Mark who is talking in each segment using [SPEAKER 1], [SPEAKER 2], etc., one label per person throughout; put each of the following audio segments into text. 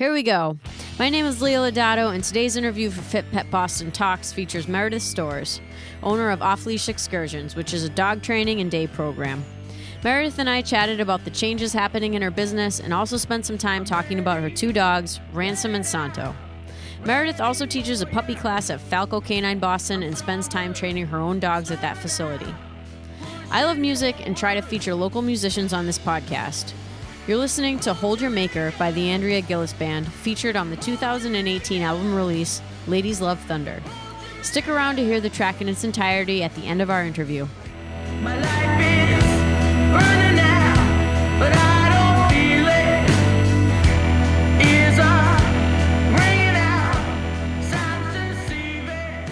[SPEAKER 1] Here we go. My name is Leah Lodato, and today's interview for Fit Pet Boston Talks features Meredith Storrs, owner of Off Leash Excursions, which is a dog training and day program. Meredith and I chatted about the changes happening in her business and also spent some time talking about her two dogs, Ransom and Santos. Meredith also teaches a puppy class at Falco Canine Boston and spends time training her own dogs at that facility. I love music and try to feature local musicians on this podcast. You're listening to Hold Your Maker by the Andrea Gillis Band, featured on the 2018 album release, Ladies Love Thunder. Stick around to hear the track in its entirety at the end of our interview.
[SPEAKER 2] My life is burning out, but I don't feel it. Ears are ringing out, sounds deceiving.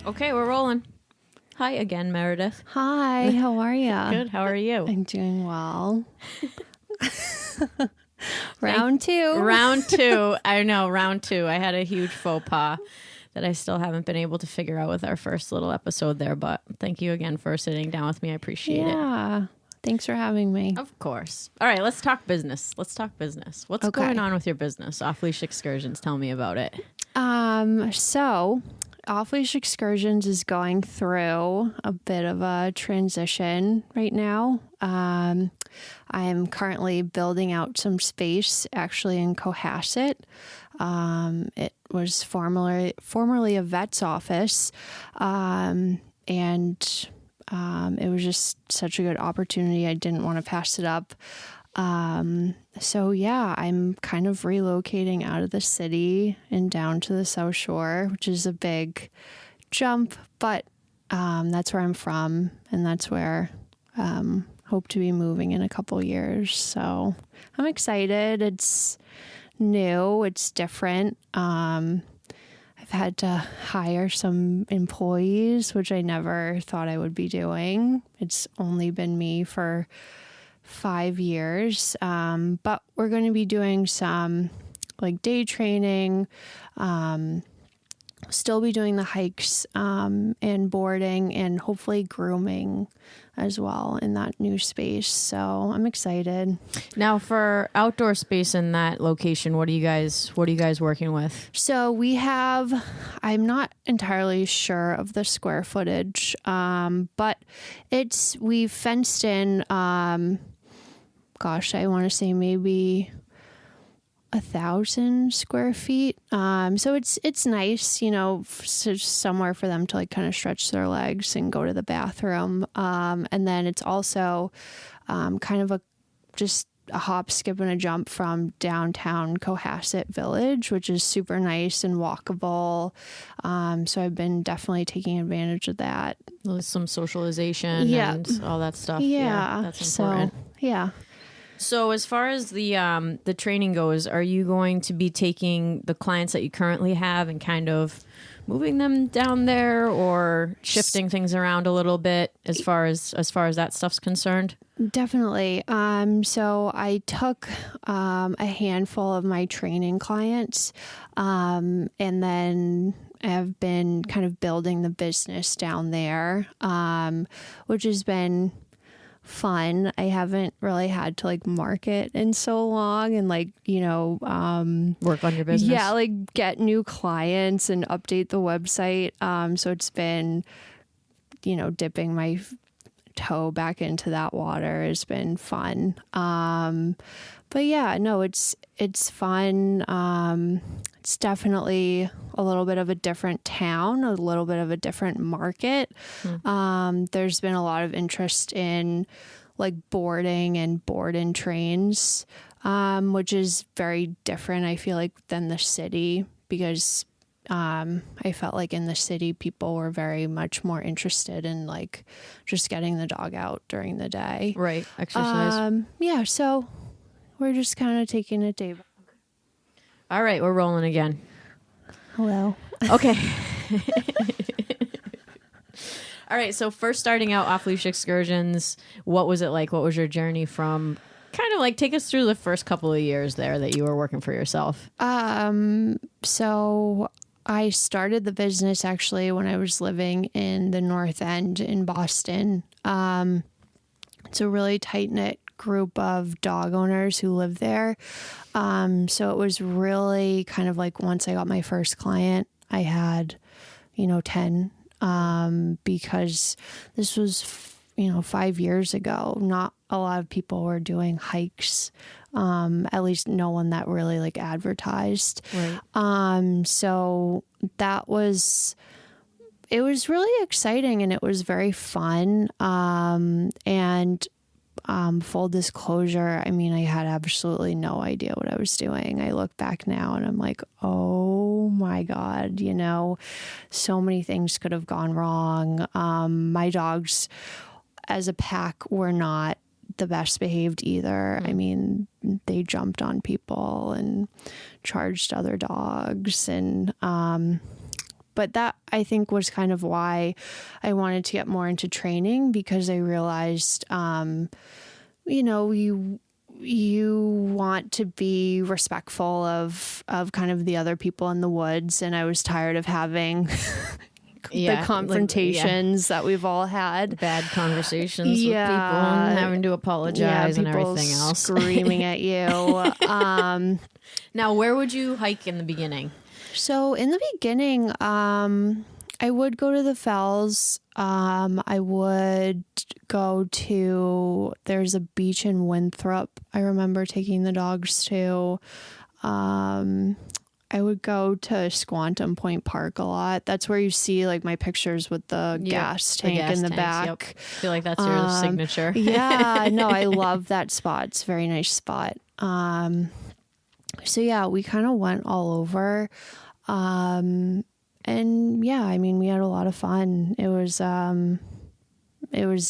[SPEAKER 1] Okay, we're rolling. Hi again, Meredith.
[SPEAKER 3] Hi, how are you?
[SPEAKER 1] Good, how are you?
[SPEAKER 3] I'm doing well. Round two.
[SPEAKER 1] Round two. I know, round two. I had a huge faux pas that I still haven't been able to figure out with our first little episode there, but thank you again for sitting down with me. I appreciate it.
[SPEAKER 3] Yeah. Thanks for having me.
[SPEAKER 1] Of course. All right, let's talk business. What's going on with your business? Off Leash Excursions. Tell me about it.
[SPEAKER 3] So Off Leash Excursions is going through a bit of a transition right now. I am currently building out some space actually in Cohasset. It was formerly a vet's office. And it was just such a good opportunity. I didn't want to pass it up. So yeah, I'm kind of relocating out of the city and down to the South Shore, which is a big jump, but that's where I'm from, and that's where hope to be moving in a couple years. So I'm excited. It's new. It's different. I've had to hire some employees, which I never thought I would be doing. It's only been me for 5 years. But we're going to be doing some like day training, still be doing the hikes, and boarding, and hopefully grooming as well in that new space. So I'm excited.
[SPEAKER 1] Now, for outdoor space in that location, what are you guys working with?
[SPEAKER 3] So I'm not entirely sure of the square footage, but we've fenced in, I want to say maybe 1,000 square feet. So it's nice, somewhere for them to like kind of stretch their legs and go to the bathroom. And then it's also kind of just a hop, skip, and a jump from downtown Cohasset Village, which is super nice and walkable. So I've been definitely taking advantage of that.
[SPEAKER 1] There's some socialization and all that stuff.
[SPEAKER 3] Yeah,
[SPEAKER 1] that's important. So as far as the training goes, are you going to be taking the clients that you currently have and kind of moving them down there, or shifting things around a little bit as far as that stuff's concerned?
[SPEAKER 3] Definitely. So I took a handful of my training clients, and then I've been kind of building the business down there, which has been fun. I haven't really had to like market in so long and
[SPEAKER 1] work on your business.
[SPEAKER 3] Yeah, like get new clients and update the website. So it's been, dipping my toe back into that water has been fun. But yeah, no, it's fun. It's definitely a little bit of a different town, a little bit of a different market. There's been a lot of interest in like boarding and board and trains, which is very different, I feel like, than the city, because I felt like in the city people were very much more interested in like just getting the dog out during the day.
[SPEAKER 1] Right. Exercise.
[SPEAKER 3] So we're just kind of taking it day by day.
[SPEAKER 1] All right, we're rolling again.
[SPEAKER 3] Hello.
[SPEAKER 1] Okay. All right, so first starting out Off Leash Excursions, what was it like? What was your journey from kind of like, take us through the first couple of years there that you were working for yourself?
[SPEAKER 3] So I started the business actually when I was living in the North End in Boston. It's a really tight-knit group of dog owners who live there. So it was really kind of like once I got my first client, I had, 10, because this was, 5 years ago. Not a lot of people were doing hikes. At least no one that really like advertised.
[SPEAKER 1] Right.
[SPEAKER 3] So it was really exciting and it was very fun. And full disclosure, I mean, I had absolutely no idea what I was doing. I look back now and I'm like, oh my God, so many things could have gone wrong. My dogs as a pack were not the best behaved either. I mean, they jumped on people and charged other dogs. And, but that I think was kind of why I wanted to get more into training, because I realized, you want to be respectful of kind of the other people in the woods. And I was tired of having the confrontations that we've all had.
[SPEAKER 1] Bad conversations with people and having to apologize and everything else.
[SPEAKER 3] Screaming at you.
[SPEAKER 1] Now, where would you hike in the beginning?
[SPEAKER 3] So in the beginning, I would go to the fells. I would go to, there's a beach in Winthrop I remember taking the dogs to. I would go to Squantum Point Park a lot. That's where you see like my pictures with the gas tank in the back.
[SPEAKER 1] Yep. I feel like that's your signature.
[SPEAKER 3] Yeah, no, I love that spot. It's a very nice spot. So yeah, we kind of went all over. And yeah, I mean, we had a lot of fun. It was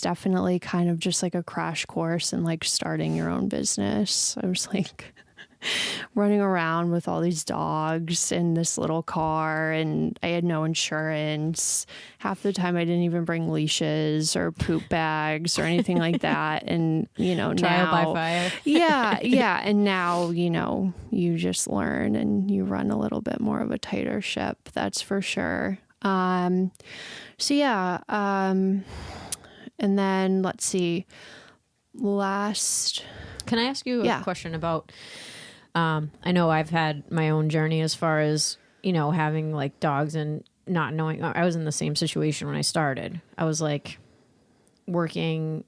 [SPEAKER 3] definitely kind of just like a crash course in like starting your own business. I was like running around with all these dogs in this little car, and I had no insurance. Half the time I didn't even bring leashes or poop bags or anything like that. And,
[SPEAKER 1] Trial
[SPEAKER 3] now,
[SPEAKER 1] by fire.
[SPEAKER 3] yeah. And now, you just learn and you run a little bit more of a tighter ship. That's for sure. So yeah. And then let's see,
[SPEAKER 1] Can I ask you a question about, I know I've had my own journey as far as, having like dogs and not knowing. I was in the same situation when I started. I was like working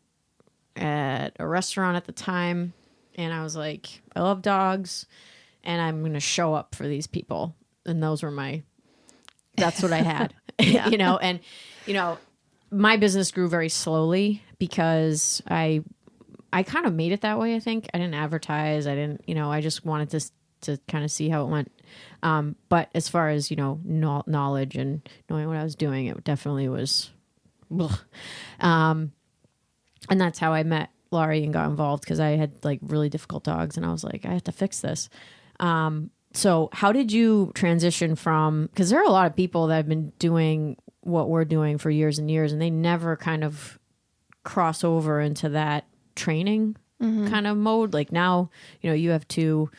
[SPEAKER 1] at a restaurant at the time, and I was like, I love dogs and I'm going to show up for these people. And that's what I had, and, my business grew very slowly because I kind of made it that way. I think I didn't advertise. I didn't, I just wanted to kind of see how it went. But as far as, knowledge and knowing what I was doing, it definitely was, and that's how I met Laurie and got involved, because I had like really difficult dogs and I was like, I have to fix this. So how did you transition from, because there are a lot of people that have been doing what we're doing for years and years, and they never kind of cross over into that training kind of mode. Like now, you have 2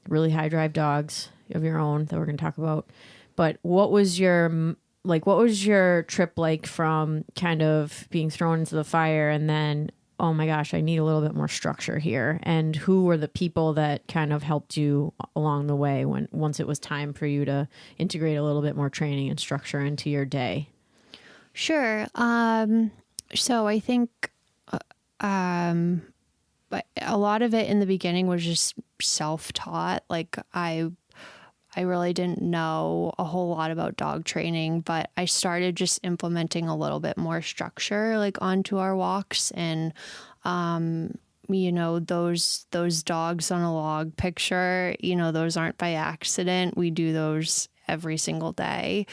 [SPEAKER 1] really high drive dogs of your own that we're going to talk about. But what was your trip like from kind of being thrown into the fire and then, oh my gosh, I need a little bit more structure here? And who were the people that kind of helped you along the way once it was time for you to integrate a little bit more training and structure into your day?
[SPEAKER 3] Sure. So I think, but a lot of it in the beginning was just self-taught. Like I really didn't know a whole lot about dog training, but I started just implementing a little bit more structure like onto our walks. And, those dogs on a log picture, those aren't by accident. We do those every single day.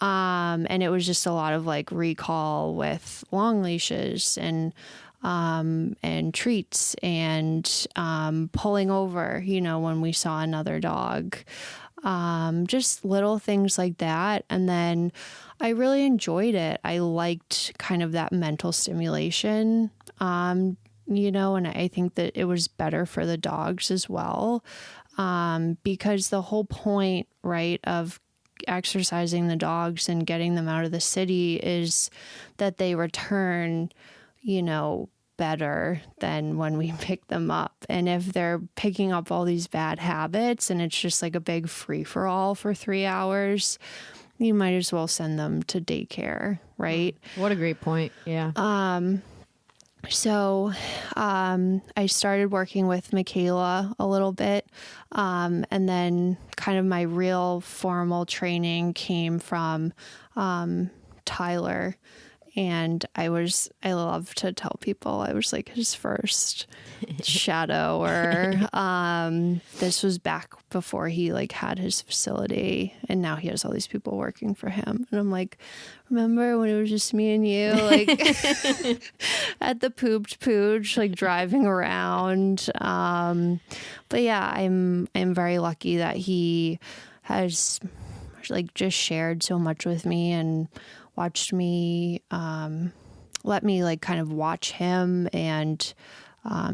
[SPEAKER 3] And it was just a lot of like recall with long leashes and treats and, pulling over, when we saw another dog, just little things like that. And then I really enjoyed it. I liked kind of that mental stimulation, and I think that it was better for the dogs as well. Because the whole point, right, of exercising the dogs and getting them out of the city is that they return, better than when we pick them up. And if they're picking up all these bad habits and it's just like a big free-for-all for 3 hours, you might as well send them to daycare, right?
[SPEAKER 1] What a great point. Yeah.
[SPEAKER 3] So I started working with Michaela a little bit, and then kind of my real formal training came from Tyler. And I love to tell people I was like his first shadower. This was back before he like had his facility, and now he has all these people working for him. And I'm like, remember when it was just me and you, like at the pooped pooch, like driving around. But yeah, I'm very lucky that he has like just shared so much with me and watched me, let me like kind of watch him and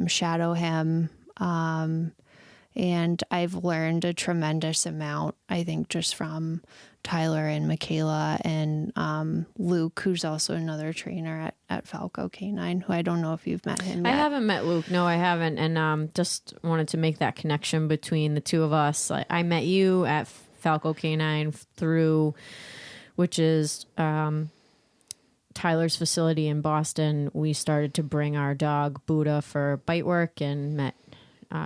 [SPEAKER 3] shadow him. And I've learned a tremendous amount, I think, just from Tyler and Michaela and Luke, who's also another trainer at Falco Canine, who I don't know if you've met him yet.
[SPEAKER 1] I haven't met Luke. No, I haven't. And just wanted to make that connection between the two of us. I met you at Falco Canine through... which is Tyler's facility in Boston. We started to bring our dog Buddha for bite work and met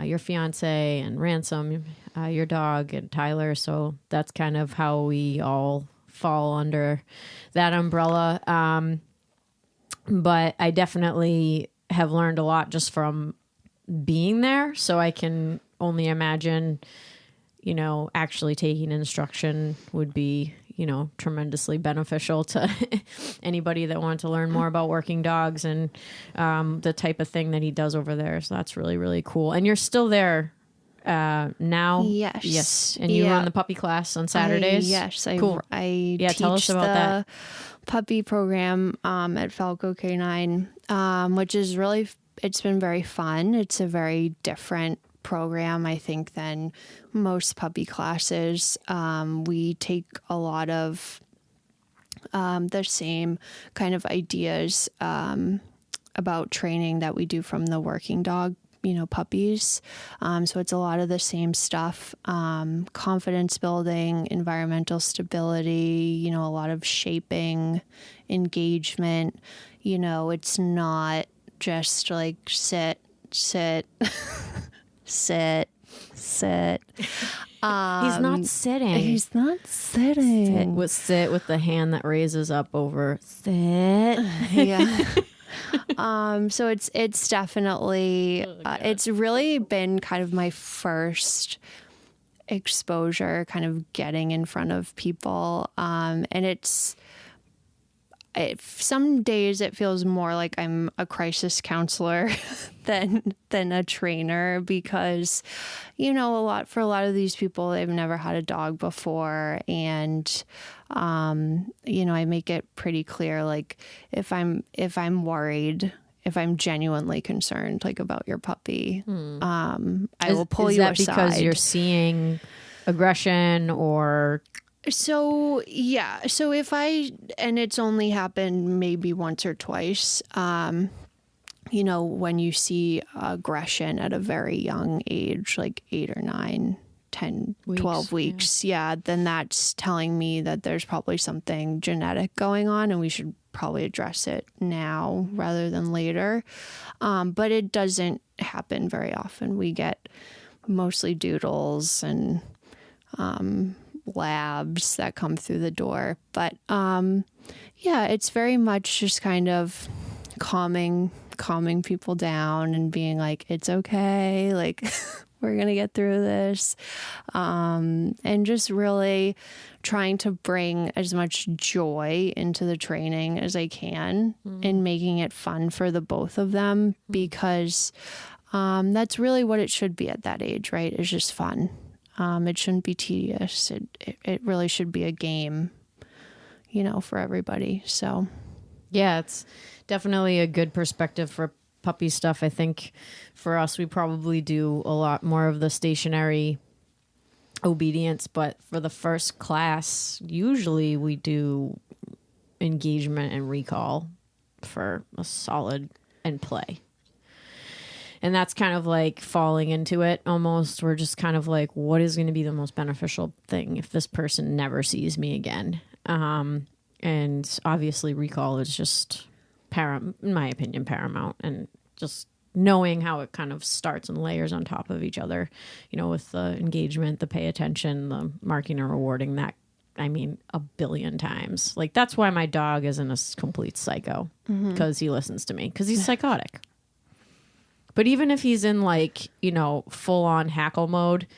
[SPEAKER 1] your fiance and Ransom, your dog, and Tyler. So that's kind of how we all fall under that umbrella. But I definitely have learned a lot just from being there. So I can only imagine, actually taking instruction would be tremendously beneficial to anybody that wanted to learn more about working dogs and the type of thing that he does over there. So that's really, really cool. And you're still there now?
[SPEAKER 3] Yes.
[SPEAKER 1] And you run the puppy class on Saturdays?
[SPEAKER 3] Yes.
[SPEAKER 1] Cool.
[SPEAKER 3] I teach
[SPEAKER 1] tell us about that
[SPEAKER 3] puppy program at Falco Canine, which is really, it's been very fun. It's a very different program, I think, than most puppy classes. We take a lot of the same kind of ideas about training that we do from the working dog, puppies. So it's a lot of the same stuff, confidence building, environmental stability, a lot of shaping, engagement. It's not just like sit, sit, sit.
[SPEAKER 1] He's not sitting.
[SPEAKER 3] He's not sitting.
[SPEAKER 1] Sit with the hand that raises up over sit.
[SPEAKER 3] Yeah. So it's definitely it's really been kind of my first exposure, kind of getting in front of people, and some days it feels more like I'm a crisis counselor than a trainer, because for a lot of these people, they've never had a dog before, and I make it pretty clear, like if I'm worried, if I'm genuinely concerned, like about your puppy, I will pull you aside. Is that because
[SPEAKER 1] you're seeing aggression or?
[SPEAKER 3] So, yeah. So and it's only happened maybe once or twice, when you see aggression at a very young age, like 8 or 9, 10, 12 weeks, then that's telling me that there's probably something genetic going on and we should probably address it now rather than later. But it doesn't happen very often. We get mostly doodles and labs that come through the door, but it's very much just kind of calming people down and being like, it's okay, like we're gonna get through this, and just really trying to bring as much joy into the training as I can, and making it fun for the both of them, because that's really what it should be at that age, right? It's just fun. It shouldn't be tedious. It really should be a game, for everybody. So,
[SPEAKER 1] yeah, it's definitely a good perspective for puppy stuff. I think for us, we probably do a lot more of the stationary obedience, but for the first class, usually we do engagement and recall for a solid and play. And that's kind of like falling into it almost. We're just kind of like, what is going to be the most beneficial thing if this person never sees me again? And obviously recall is just, in my opinion, paramount. And just knowing how it kind of starts and layers on top of each other, you know, with the engagement, the pay attention, the marking and rewarding, that, I mean, a billion times. Like, that's why my dog isn't a complete psycho, because he listens to me, because he's psychotic. But even if he's in, like, you know, full on hackle mode,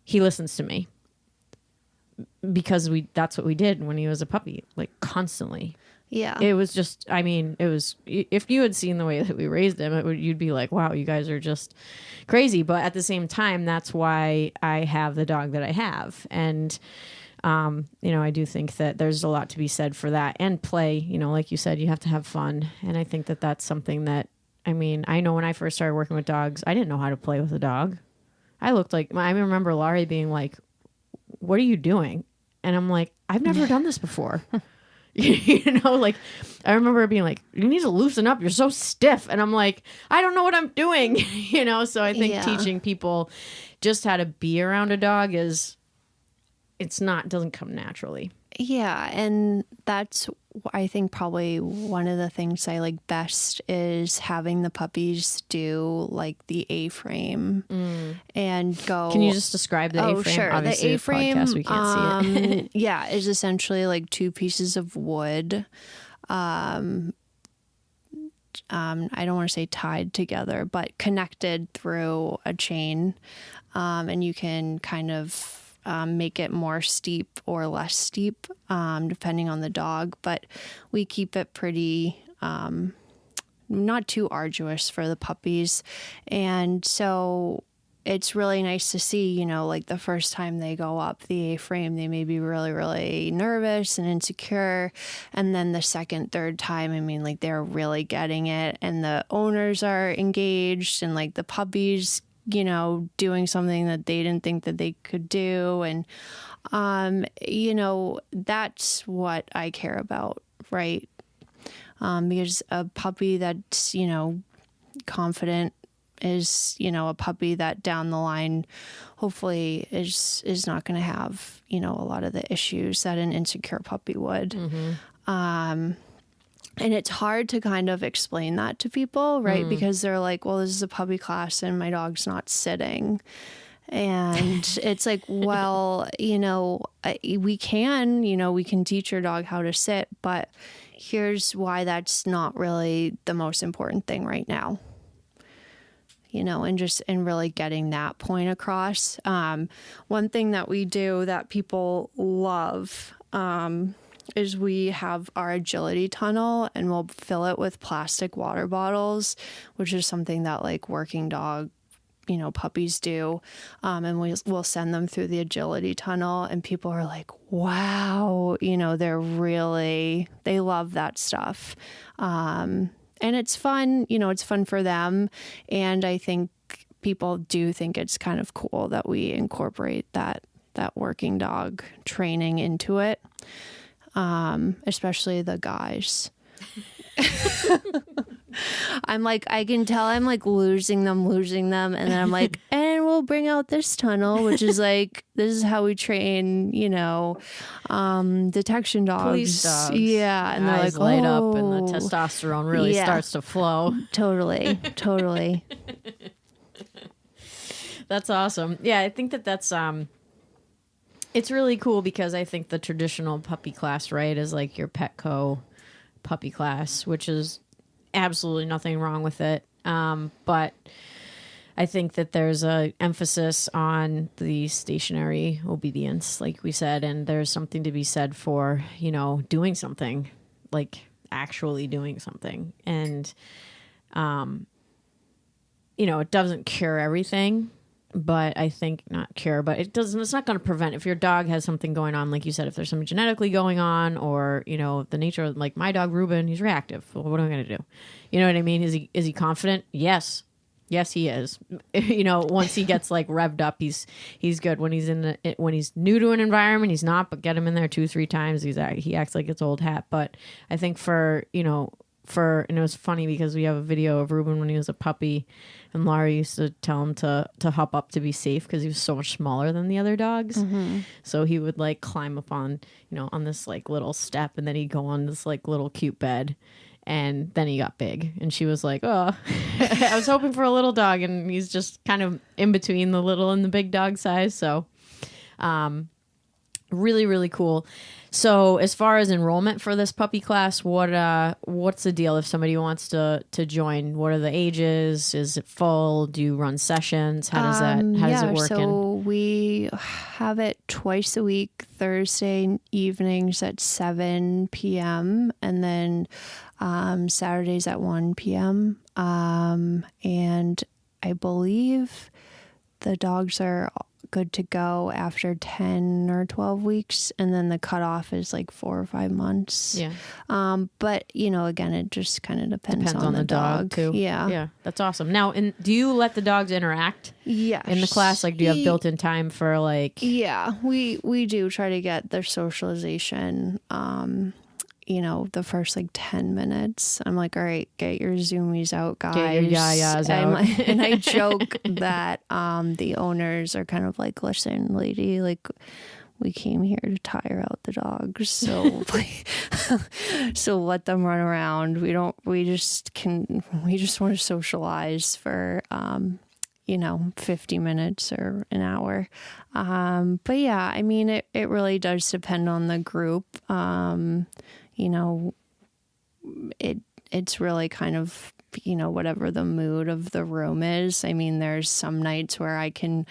[SPEAKER 1] he listens to me, because that's what we did when he was a puppy, like, constantly.
[SPEAKER 3] Yeah.
[SPEAKER 1] It was just, I mean, it was, if you had seen the way that we raised him, you'd be like, wow, you guys are just crazy. But at the same time, that's why I have the dog that I have. And, you know, I do think that there's a lot to be said for that, and play, you know, like you said, you have to have fun. And I think that that's something that, I mean, I know when I first started working with dogs, I didn't know how to play with a dog. I remember Laurie being like, what are you doing? And I'm like, I've never done this before. You know, like, I remember her being like, you need to loosen up. You're so stiff. And I'm like, I don't know what I'm doing. You know, so I think teaching people just how to be around a dog doesn't come naturally.
[SPEAKER 3] Yeah, and that's, I think, probably one of the things I like best is having the puppies do like the A-frame and go.
[SPEAKER 1] Can you just describe the A-frame?
[SPEAKER 3] Sure.
[SPEAKER 1] Obviously,
[SPEAKER 3] the A-frame,
[SPEAKER 1] podcast, we can't see it.
[SPEAKER 3] Yeah, is essentially like two pieces of wood. I don't want to say tied together, but connected through a chain, and you can kind of make it more steep or less steep, depending on the dog. But we keep it pretty, not too arduous for the puppies. And so it's really nice to see, you know, like the first time they go up the A-frame, they may be really, really nervous and insecure. And then the second, third time, I mean, like they're really getting it. And the owners are engaged, and like the puppies, you know, doing something that they didn't think that they could do. And, you know, that's what I care about, right? Because a puppy that's, you know, confident is, you know, a puppy that down the line hopefully is not going to have, you know, a lot of the issues that an insecure puppy would. And it's hard to kind of explain that to people, right? Because they're like, well, this is a puppy class and my dog's not sitting. And it's like, well, you know, we can teach your dog how to sit, but here's why that's not really the most important thing right now. You know, and really getting that point across. One thing that we do that people love, is we have our agility tunnel, and we'll fill it with plastic water bottles, which is something that like working dog, you know, puppies do. And we'll send them through the agility tunnel, and people are like, wow, you know, they love that stuff. And it's fun, you know, it's fun for them. And I think people do think it's kind of cool that we incorporate that working dog training into it. Especially the guys. I'm like, I can tell I'm like losing them. And then I'm like, and we'll bring out this tunnel, which is like, this is how we train, you know, detection dogs.
[SPEAKER 1] Police dogs.
[SPEAKER 3] Yeah. And they're
[SPEAKER 1] eyes
[SPEAKER 3] like,
[SPEAKER 1] light up and the testosterone really starts to flow.
[SPEAKER 3] Totally.
[SPEAKER 1] That's awesome. Yeah, I think that's it's really cool, because I think the traditional puppy class, right, is like your Petco puppy class, which is absolutely nothing wrong with it. But I think that there's a emphasis on the stationary obedience, like we said, and there's something to be said for, you know, doing something, like actually doing something. And, you know, it doesn't cure everything. But I think not cure, but it's not going to prevent. If your dog has something going on, like you said, if there's something genetically going on, or, you know, the nature of, like my dog, Ruben, he's reactive. Well, what am I going to do? You know what I mean? Is he confident? Yes, he is. You know, once he gets like revved up, he's good. When he's when he's new to an environment, he's not, but get him in there 2-3 times. He acts like it's old hat. But I think for, you know, and it was funny because we have a video of Ruben when he was a puppy, and Laura used to tell him to hop up to be safe because he was so much smaller than the other dogs.
[SPEAKER 3] Mm-hmm.
[SPEAKER 1] So he would like climb up on, on this like little step, and then he'd go on this like little cute bed, and then he got big, and she was like, oh, I was hoping for a little dog, and he's just kind of in between the little and the big dog size. So, really, really cool. So as far as enrollment for this puppy class, what's the deal if somebody wants to join? What are the ages? Is it full? Do you run sessions? How does it work?
[SPEAKER 3] So we have it twice a week, Thursday evenings at 7 p.m. and then Saturdays at 1 p.m. And I believe the dogs are good to go after 10 or 12 weeks, and then the cutoff is like 4 or 5 months.
[SPEAKER 1] Yeah.
[SPEAKER 3] But again, it just kind of depends on the dog
[SPEAKER 1] too.
[SPEAKER 3] Yeah.
[SPEAKER 1] That's awesome. Now, do you let the dogs interact?
[SPEAKER 3] Yes.
[SPEAKER 1] In the class, like, do you have built-in time for like?
[SPEAKER 3] Yeah, we do try to get their socialization. The first like 10 minutes, I'm like, all right, get your zoomies out, guys.
[SPEAKER 1] Get your yayas out.
[SPEAKER 3] And I joke that the owners are kind of like, listen, lady, like we came here to tire out the dogs, so so let them run around. We just want to socialize for 50 minutes or an hour. But yeah, I mean, it really does depend on the group. It's really kind of, whatever the mood of the room is. I mean, there's some nights where I can,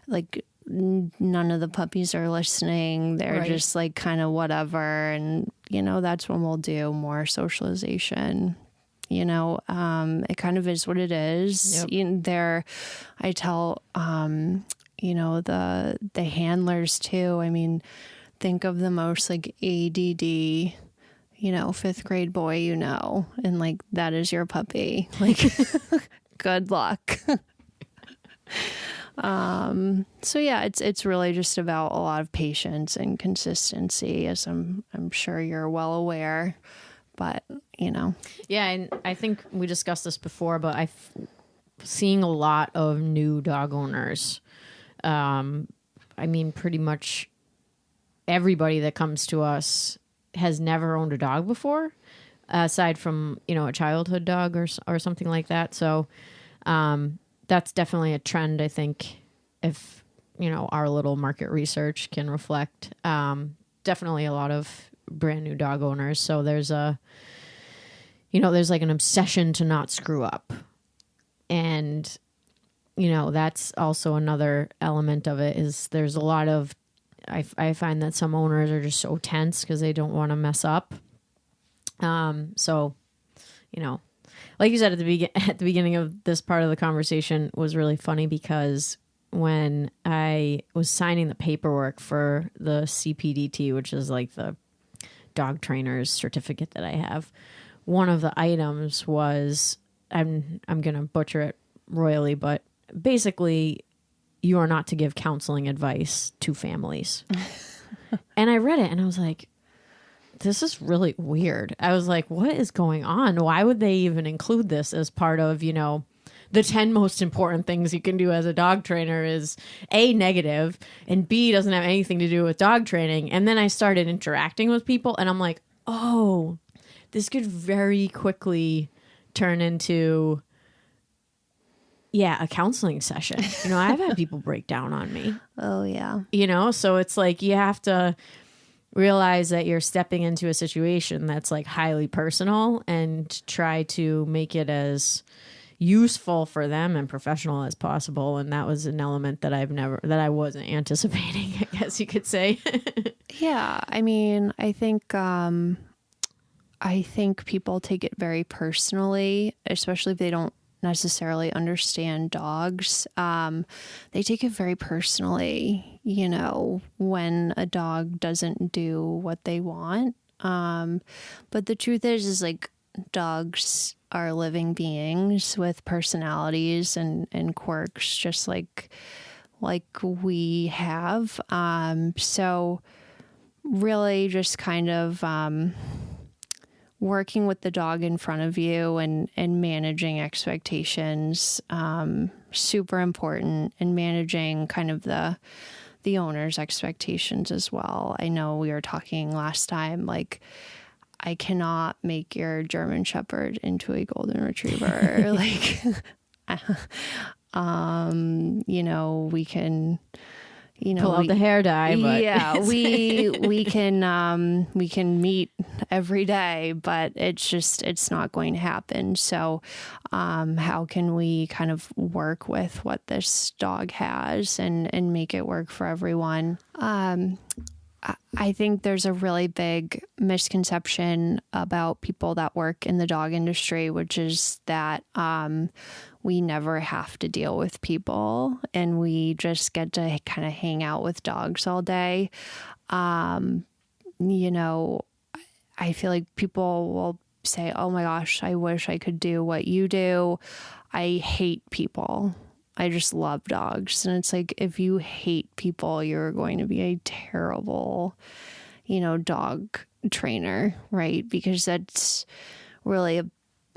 [SPEAKER 3] like, none of the puppies are listening. They're
[SPEAKER 1] right.
[SPEAKER 3] just like kind of whatever. And, that's when we'll do more socialization. It kind of is what it is.
[SPEAKER 1] Yep.
[SPEAKER 3] I tell, the handlers too. I mean, think of the most like ADD, 5th grade boy, and like that is your puppy. Like, good luck. So yeah, it's really just about a lot of patience and consistency, as I'm sure you're well aware. But
[SPEAKER 1] yeah, and I think we discussed this before, but I'm seeing a lot of new dog owners. I mean, pretty much everybody that comes to us has never owned a dog before, aside from a childhood dog or something like that. So that's definitely a trend, I think, if our little market research can reflect. Definitely a lot of brand new dog owners. So there's there's like an obsession to not screw up. And, that's also another element of it is there's a lot of, I find that some owners are just so tense because they don't want to mess up. So, like you said at the beginning of this part of the conversation was really funny because when I was signing the paperwork for the CPDT, which is like the dog trainer's certificate that I have, one of the items was, I'm going to butcher it royally, but basically you are not to give counseling advice to families. And I read it and I was like, this is really weird. I was like, what is going on? Why would they even include this as part of, the 10 most important things you can do as a dog trainer is A, negative, and B, doesn't have anything to do with dog training. And then I started interacting with people and I'm like, oh, this could very quickly turn into, a counseling session. I've had people break down on me.
[SPEAKER 3] Oh, yeah.
[SPEAKER 1] So it's like you have to realize that you're stepping into a situation that's like highly personal and try to make it as useful for them and professional as possible. And that was an element that I wasn't anticipating, I guess you could say.
[SPEAKER 3] Yeah. I mean, I think people take it very personally, especially if they don't necessarily understand dogs. They take it very personally, when a dog doesn't do what they want. But the truth is like dogs are living beings with personalities and quirks, just like we have. So really just kind of working with the dog in front of you and managing expectations, super important, and managing kind of the owner's expectations as well. I know we were talking last time, like, I cannot make your German Shepherd into a Golden Retriever. Like, you know, we can, you know,
[SPEAKER 1] pull out the hair dye, but
[SPEAKER 3] yeah, we can meet every day, but it's not going to happen. So, how can we kind of work with what this dog has and make it work for everyone? I think there's a really big misconception about people that work in the dog industry, which is that we never have to deal with people and we just get to kind of hang out with dogs all day. You know, I feel like people will say, oh my gosh, I wish I could do what you do. I hate people. I just love dogs. And it's like, if you hate people, you're going to be a terrible, you know, dog trainer, right? Because that's really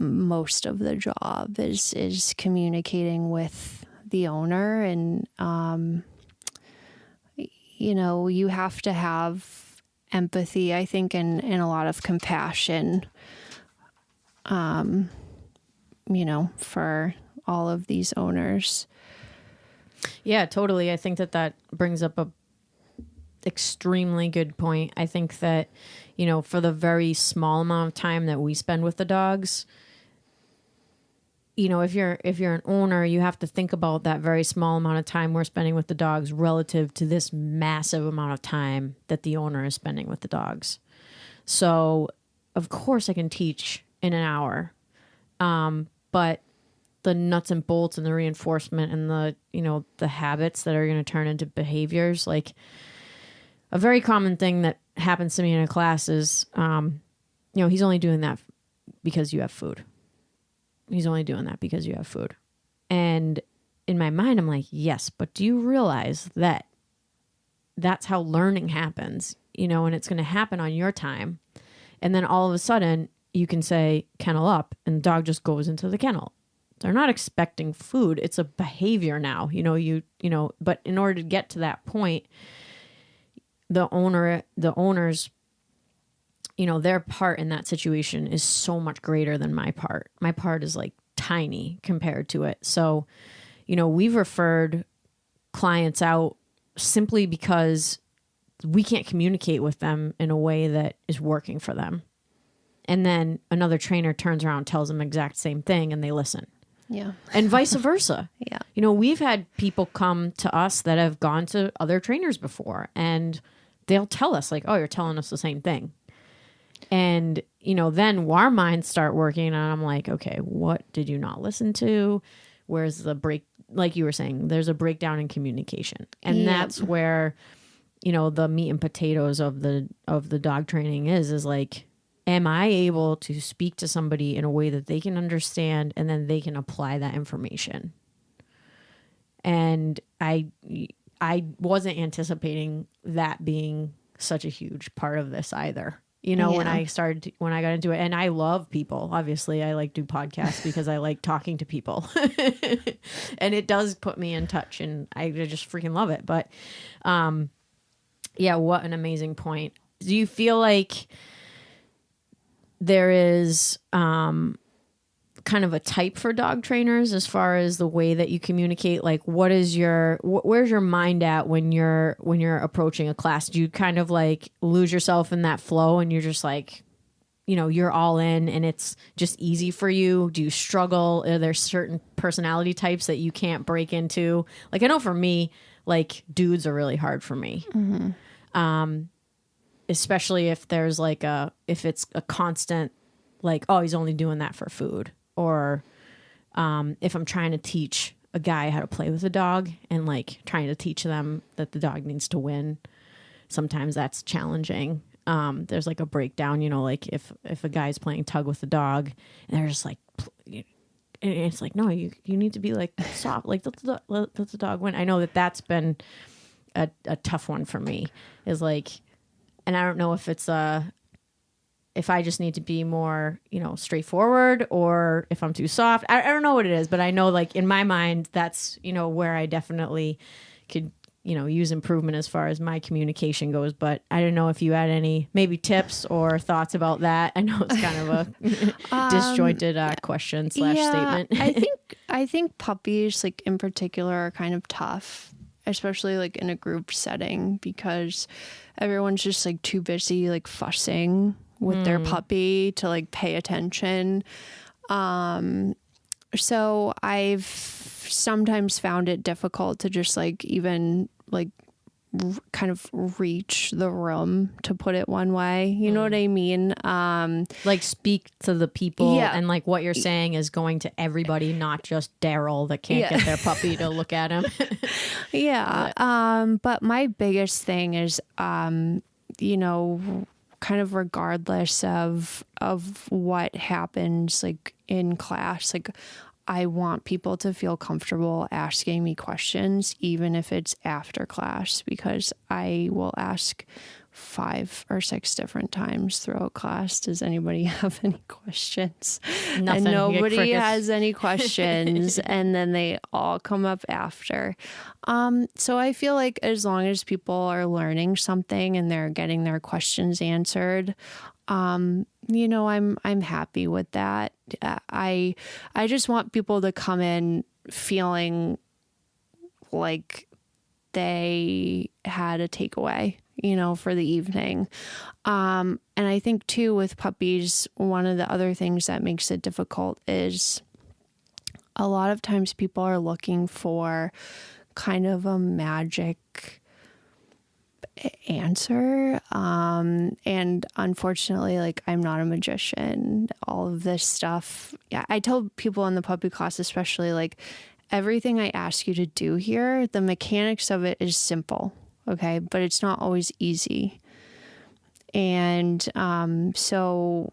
[SPEAKER 3] most of the job is communicating with the owner. And, you know, you have to have empathy, I think, and a lot of compassion, you know, for all of these owners.
[SPEAKER 1] Yeah, totally. I think that brings up a extremely good point. I think that, you know, for the very small amount of time that we spend with the dogs, you know, if you're an owner, you have to think about that very small amount of time we're spending with the dogs relative to this massive amount of time that the owner is spending with the dogs. So, of course I can teach in an hour. But the nuts and bolts and the reinforcement and the, you know, the habits that are going to turn into behaviors, like a very common thing that happens to me in a class is, you know, he's only doing that because you have food. He's only doing that because you have food. And in my mind, I'm like, yes, but do you realize that that's how learning happens, you know, and it's going to happen on your time. And then all of a sudden you can say kennel up and the dog just goes into the kennel. They're not expecting food. It's a behavior now, you know, but in order to get to that point, the owners, you know, their part in that situation is so much greater than my part. My part is like tiny compared to it. So, you know, we've referred clients out simply because we can't communicate with them in a way that is working for them. And then another trainer turns around and tells them the exact same thing and they listen.
[SPEAKER 3] Yeah.
[SPEAKER 1] And vice versa.
[SPEAKER 3] Yeah.
[SPEAKER 1] You know, we've had people come to us that have gone to other trainers before and they'll tell us like, oh, you're telling us the same thing. And, you know, then our minds start working and I'm like, okay, what did you not listen to? Where's the break? Like you were saying, there's a breakdown in communication. And that's where, you know, the meat and potatoes of the dog training is like, am I able to speak to somebody in a way that they can understand and then they can apply that information? And I wasn't anticipating that being such a huge part of this either. You know, when I got into it, and I love people, obviously I like do podcasts because I like talking to people and it does put me in touch and I just freaking love it. But, yeah, what an amazing point. Do you feel like there is kind of a type for dog trainers as far as the way that you communicate? Like, where's your mind at when you're approaching a class? Do you kind of like lose yourself in that flow and you're just like, you know, you're all in and it's just easy for you? Do you struggle? Are there certain personality types that you can't break into? Like, I know for me, like dudes are really hard for me. Mm-hmm. Especially if there's like if it's a constant, like, oh, he's only doing that for food. Or if I'm trying to teach a guy how to play with a dog and like trying to teach them that the dog needs to win, sometimes that's challenging. There's like a breakdown, you know, like if a guy's playing tug with a dog and they're just like, and it's like, no, you need to be like soft, like let the dog win. I know that's been a tough one for me, is like, and I don't know if it's if I just need to be more, straightforward, or if I'm too soft. I don't know what it is, but I know, like, in my mind, that's, where I definitely could, use improvement as far as my communication goes. But I don't know if you had any maybe tips or thoughts about that. I know it's kind of a disjointed question / statement.
[SPEAKER 3] I think puppies, like, in particular, are kind of tough, especially like in a group setting, because everyone's just like too busy like fussing with their puppy to like pay attention. So I've sometimes found it difficult to just like even like kind of reach the room, to put it one way. You know what I mean?
[SPEAKER 1] Like, speak to the people,
[SPEAKER 3] Yeah.
[SPEAKER 1] and like what you're saying is going to everybody, not just Daryl that can't get their puppy to look at him.
[SPEAKER 3] But my biggest thing is, kind of regardless of what happens like in class, like, I want people to feel comfortable asking me questions, even if it's after class, because I will ask 5 or 6 different times throughout class, does anybody have any questions?
[SPEAKER 1] Nothing.
[SPEAKER 3] And
[SPEAKER 1] You get
[SPEAKER 3] nobody
[SPEAKER 1] crickets.
[SPEAKER 3] has any questions. And then they all come up after. So I feel like as long as people are learning something and they're getting their questions answered, I'm happy with that. I just want people to come in feeling like they had a takeaway, for the evening. And I think too, with puppies, one of the other things that makes it difficult is a lot of times people are looking for kind of a magic answer. And unfortunately, like, I'm not a magician. All of this stuff. Yeah, I tell people in the puppy class, especially, like, everything I ask you to do here, the mechanics of it is simple. Okay. But it's not always easy. And, so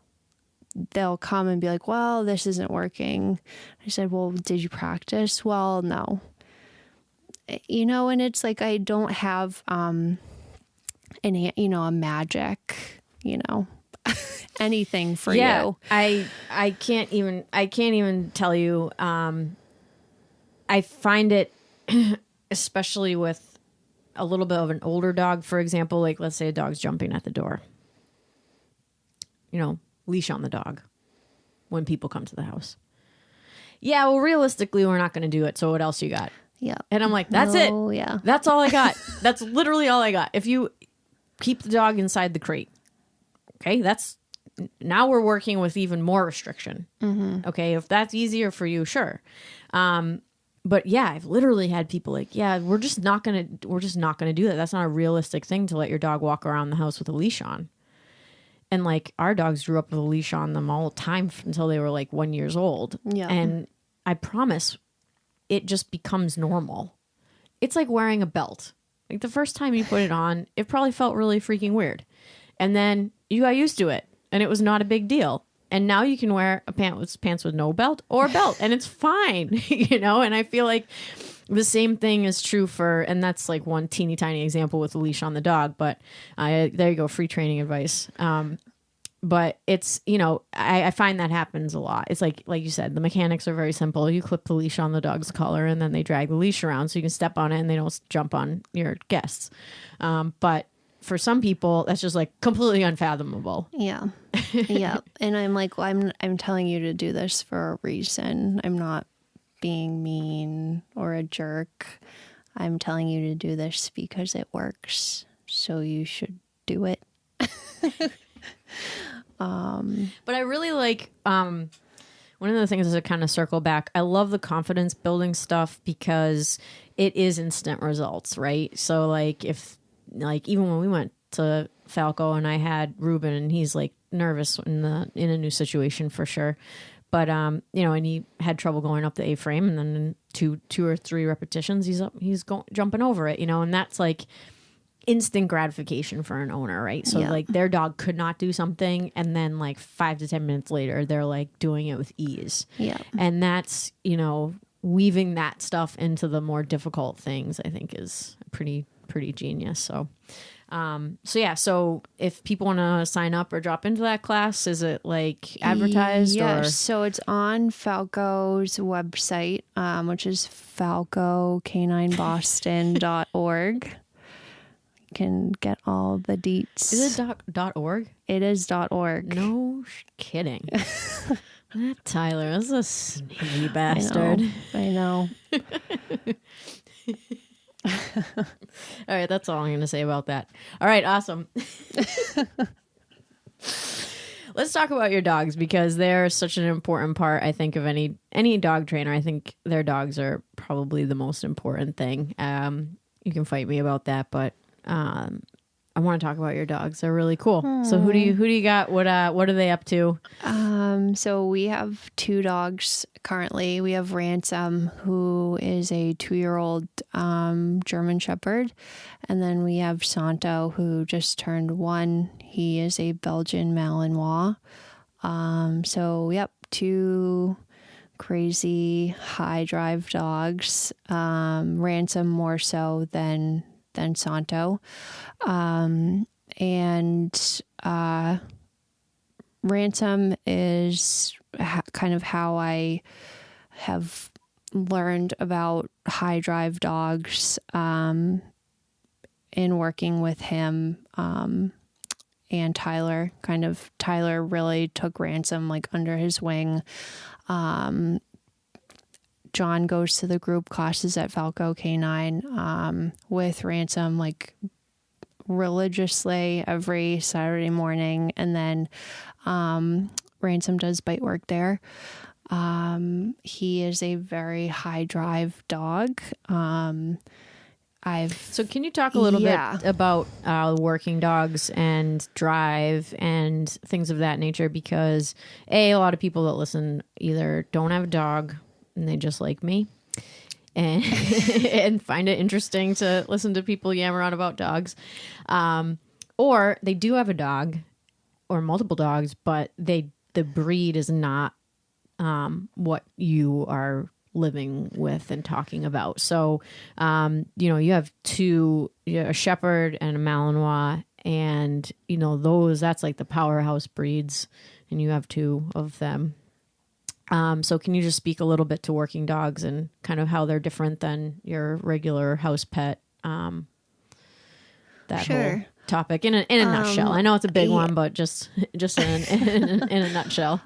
[SPEAKER 3] they'll come and be like, well, this isn't working. I said, well, did you practice? Well, no. And it's like, I don't have, a magic, anything for you.
[SPEAKER 1] I can't even tell you. I find it, especially with a little bit of an older dog, for example, like, let's say a dog's jumping at the door, leash on the dog when people come to the house. Yeah, well, realistically, we're not going to do it. So what else you got?
[SPEAKER 3] Yeah.
[SPEAKER 1] And I'm like, that's it.
[SPEAKER 3] Yeah.
[SPEAKER 1] That's all I got. That's literally all I got. If you keep the dog inside the crate, okay, now we're working with even more restriction. Okay, if that's easier for you, sure. But yeah, I've literally had people like, yeah, we're just not gonna do that. That's not a realistic thing to let your dog walk around the house with a leash on. And like, our dogs grew up with a leash on them all the time until they were like 1 year old.
[SPEAKER 3] Yeah.
[SPEAKER 1] And I promise, it just becomes normal. It's like wearing a belt. Like, the first time you put it on, it probably felt really freaking weird. And then you got used to it, and it was not a big deal. And now you can wear pants with no belt or a belt, and it's fine, And I feel like the same thing is true and that's like one teeny tiny example with a leash on the dog. But there you go, free training advice. But it's, I find that happens a lot. It's like you said, the mechanics are very simple. You clip the leash on the dog's collar, and then they drag the leash around so you can step on it and they don't jump on your guests. But for some people, that's just like completely unfathomable.
[SPEAKER 3] Yeah. Yeah. And I'm like, well, I'm telling you to do this for a reason. I'm not being mean or a jerk. I'm telling you to do this because it works. So you should do it.
[SPEAKER 1] But I really like one of the things to kind of circle back. I love the confidence building stuff because it is instant results, right? So like, if like, even when we went to Falco and I had Ruben, and he's like nervous in a new situation for sure. But and he had trouble going up the A-frame, and then in two or three repetitions, he's jumping over it, and that's like instant gratification for an owner, right? So like, their dog could not do something, and then like 5 to 10 minutes later, they're like doing it with ease.
[SPEAKER 3] Yeah.
[SPEAKER 1] And that's, weaving that stuff into the more difficult things, I think, is a pretty pretty genius. So, so if people want to sign up or drop into that class, is it like advertised?
[SPEAKER 3] Yes.
[SPEAKER 1] Or?
[SPEAKER 3] So it's on Falco's website, which is falcocanineboston.org. You can get all the deets.
[SPEAKER 1] Is it .org?
[SPEAKER 3] It is .org.
[SPEAKER 1] No kidding. That Tyler is a sneaky bastard.
[SPEAKER 3] I know.
[SPEAKER 1] All right, that's all I'm going to say about that. All right, awesome. Let's talk about your dogs, because they're such an important part, I think, of any dog trainer. I think their dogs are probably the most important thing. You can fight me about that, but I want to talk about your dogs. They're really cool. So who do you got? What are they up to?
[SPEAKER 3] So we have 2 dogs currently. We have Ransom, who is a 2-year-old German Shepherd. And then we have Santo, who just turned 1. He is a Belgian Malinois. 2 crazy high drive dogs. Ransom more so than Santo. Ransom is kind of how I have learned about high drive dogs in working with him and Tyler. Tyler really took Ransom like under his wing. John goes to the group classes at Falco Canine with Ransom like religiously every Saturday morning, and then Ransom does bite work there. He is a very high drive dog. So
[SPEAKER 1] can you talk a little bit about working dogs and drive and things of that nature? Because a lot of people that listen either don't have a dog and they just like me and and find it interesting to listen to people yammer on about dogs, or they do have a dog or multiple dogs, but the breed is not what you are living with and talking about. So you have 2, a Shepherd and a Malinois, and that's like the powerhouse breeds, and you have 2 of them. So can you just speak a little bit to working dogs and kind of how they're different than your regular house pet? That whole topic in a nutshell. I know it's a big one, but just in a nutshell.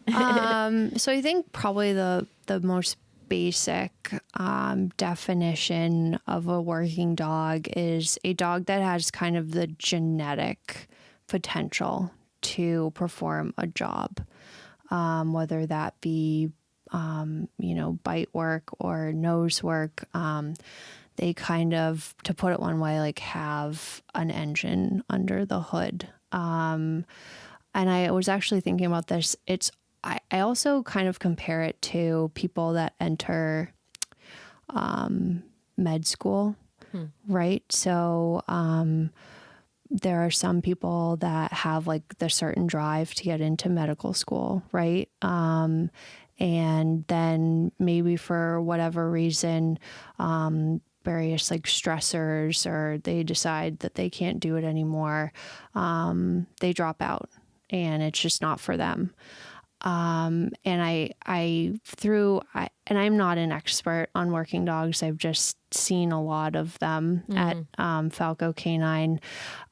[SPEAKER 3] So I think probably the most basic definition of a working dog is a dog that has kind of the genetic potential to perform a job. Whether that be, bite work or nose work. They kind of, to put it one way, like have an engine under the hood. And I was actually thinking about this. I also kind of compare it to people that enter med school, right? So there are some people that have like the certain drive to get into medical school, right? And then maybe for whatever reason, various like stressors, or they decide that they can't do it anymore. They drop out and it's just not for them. And I'm not an expert on working dogs. I've just seen a lot of them at Falco Canine.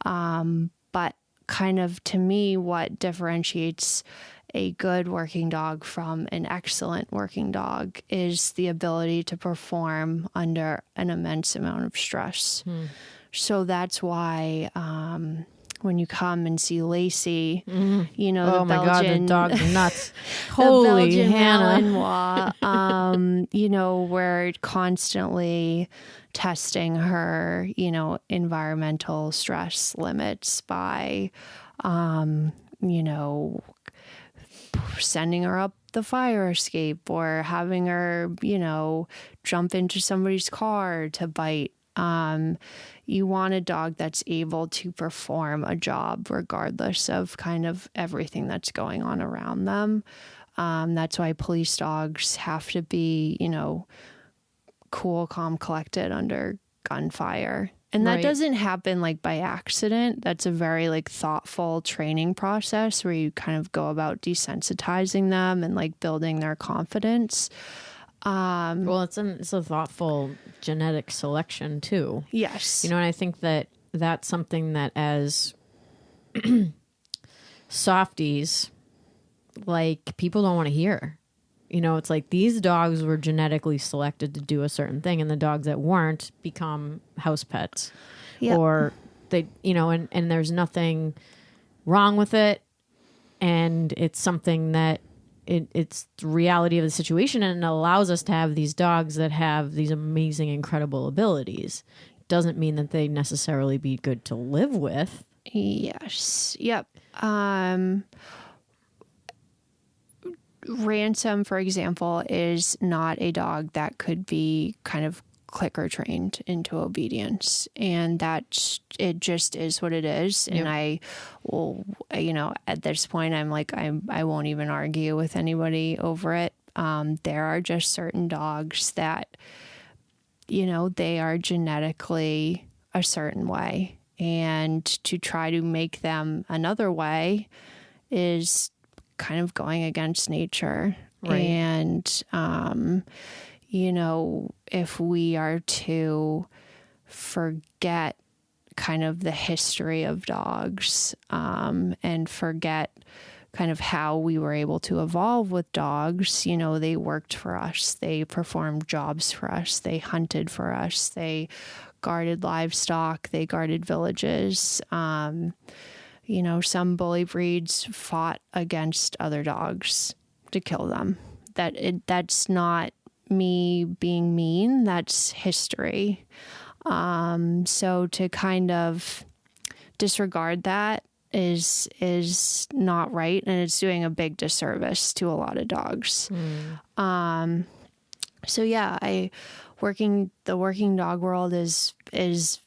[SPEAKER 3] But kind of to me, what differentiates a good working dog from an excellent working dog is the ability to perform under an immense amount of stress. So that's why when you come and see Lacey, the
[SPEAKER 1] my
[SPEAKER 3] Belgian,
[SPEAKER 1] God, the dog's nuts.
[SPEAKER 3] the
[SPEAKER 1] Holy
[SPEAKER 3] Belgian
[SPEAKER 1] Hannah.
[SPEAKER 3] Malinois, we're constantly testing her, environmental stress limits by, sending her up the fire escape or having her, jump into somebody's car to bite. You want a dog that's able to perform a job regardless of kind of everything that's going on around them. That's why police dogs have to be, cool, calm, collected under gunfire. And that
[SPEAKER 1] Right.
[SPEAKER 3] doesn't happen like by accident. That's a very like thoughtful training process where you kind of go about desensitizing them and like building their confidence.
[SPEAKER 1] Well, it's a thoughtful genetic selection too.
[SPEAKER 3] Yes.
[SPEAKER 1] You know, and I think that that's something that as softies, like, people don't want to hear. You know, it's like these dogs were genetically selected to do a certain thing, and the dogs that weren't become house pets.
[SPEAKER 3] Yep.
[SPEAKER 1] Or they, you know, and there's nothing wrong with it. And it's something that it's the reality of the situation, and it allows us to have these dogs that have these amazing, incredible abilities. Doesn't mean that they necessarily be good to live with.
[SPEAKER 3] Yes. Yep. Ransom, for example, is not a dog that could be kind of clicker trained into obedience, and it just is what it is.
[SPEAKER 1] Yep.
[SPEAKER 3] And I will, you know, at this point, I'm like, I won't even argue with anybody over it. There are just certain dogs that, you know, they are genetically a certain way, and to try to make them another way is kind of going against nature.
[SPEAKER 1] Right.
[SPEAKER 3] And, you know, if we are to forget kind of the history of dogs, and forget kind of how we were able to evolve with dogs, you know, they worked for us. They performed jobs for us. They hunted for us. They guarded livestock. They guarded villages. You know, some bully breeds fought against other dogs to kill them. That's not me being mean. That's history. So to kind of disregard that is not right, and it's doing a big disservice to a lot of dogs. So yeah, the working dog world is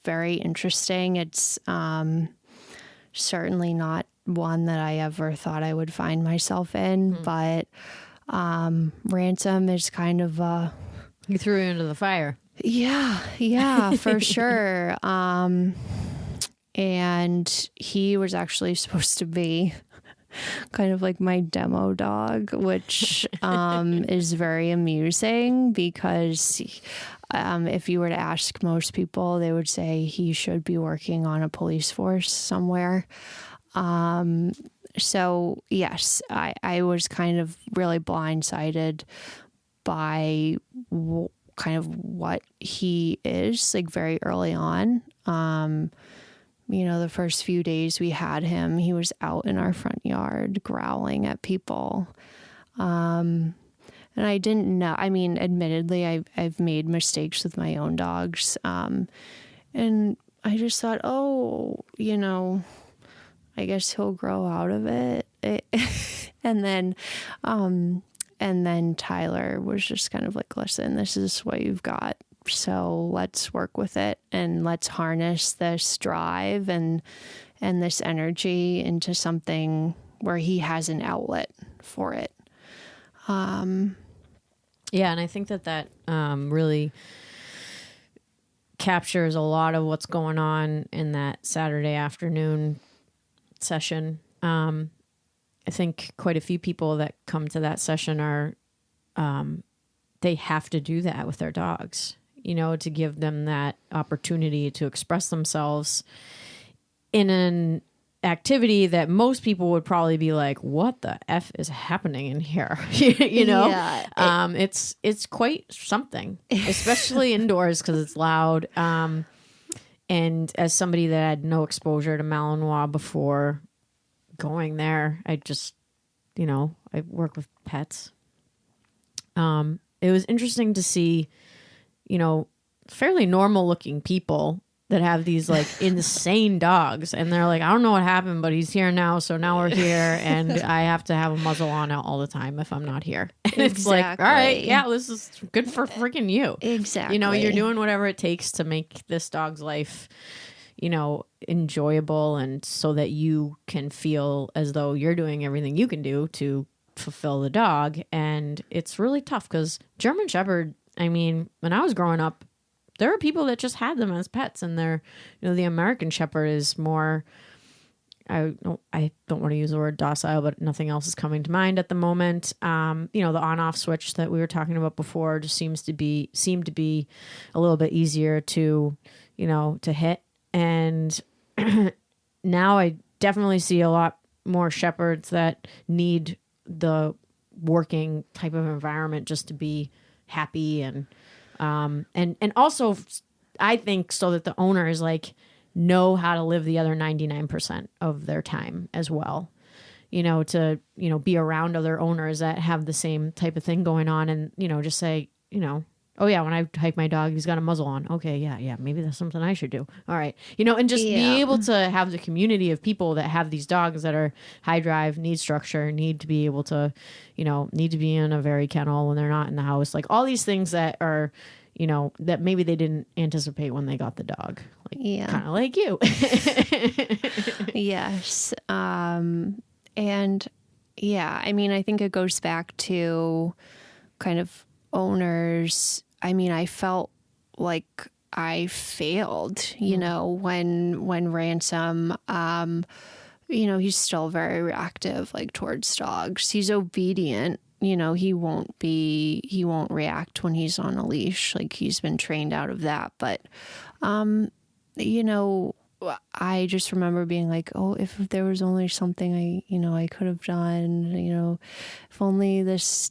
[SPEAKER 3] very interesting. It's certainly not one that I ever thought I would find myself in, but Ransom is kind of
[SPEAKER 1] You threw it into the fire.
[SPEAKER 3] yeah, for sure. And he was actually supposed to be kind of like my demo dog, which is very amusing because if you were to ask most people, they would say he should be working on a police force somewhere. So yes, I was kind of really blindsided by kind of what he is, like, very early on. You know, the first few days we had him, he was out in our front yard growling at people. And I didn't know, I mean, admittedly, I've made mistakes with my own dogs. And I just thought, oh, you know, I guess he'll grow out of it. And then Tyler was just kind of like, listen, this is what you've got. So let's work with it, and let's harness this drive and this energy into something where he has an outlet for it.
[SPEAKER 1] Yeah, and I think that really captures a lot of what's going on in that Saturday afternoon session. I think quite a few people that come to that session are, they have to do that with their dogs, you know, to give them that opportunity to express themselves in an activity that most people would probably be like, what the F is happening in here? You know,
[SPEAKER 3] Yeah,
[SPEAKER 1] it's quite something, especially indoors, because it's loud. And as somebody that had no exposure to Malinois before going there, I just, you know, I work with pets. It was interesting to see, you know, fairly normal looking people that have these like insane dogs, and they're like, I don't know what happened, but he's here now, so now we're here, and I have to have a muzzle on all the time if I'm not here. And it's like, all right, yeah, this is good for freaking you.
[SPEAKER 3] Exactly.
[SPEAKER 1] You know, you're doing whatever it takes to make this dog's life, you know, enjoyable, and so that you can feel as though you're doing everything you can do to fulfill the dog. And it's really tough because German Shepherd, I mean, when I was growing up, there are people that just had them as pets, and they're, the American Shepherd is more, I don't want to use the word docile, but nothing else is coming to mind at the moment. The on-off switch that we were talking about before just seemed to be a little bit easier to hit. And now I definitely see a lot more shepherds that need the working type of environment just to be happy, and also I think so that the owners know how to live the other 99% of their time as well, to be around other owners that have the same type of thing going on, and just say, oh yeah, when I hike my dog, he's got a muzzle on. Okay, yeah, maybe that's something I should do. All right, and just be able to have the community of people that have these dogs that are high drive, need structure, need to be able to, need to be in a very kennel when they're not in the house. Like all these things that are, that maybe they didn't anticipate when they got the dog. Kind of like you.
[SPEAKER 3] Yes. And yeah, I mean, I think it goes back to kind of owners. I mean, I felt like I failed, when Ransom, he's still very reactive, towards dogs. He's obedient. He won't react when he's on a leash. He's been trained out of that. But, I just remember being like, oh, if there was only something I could have done, if only this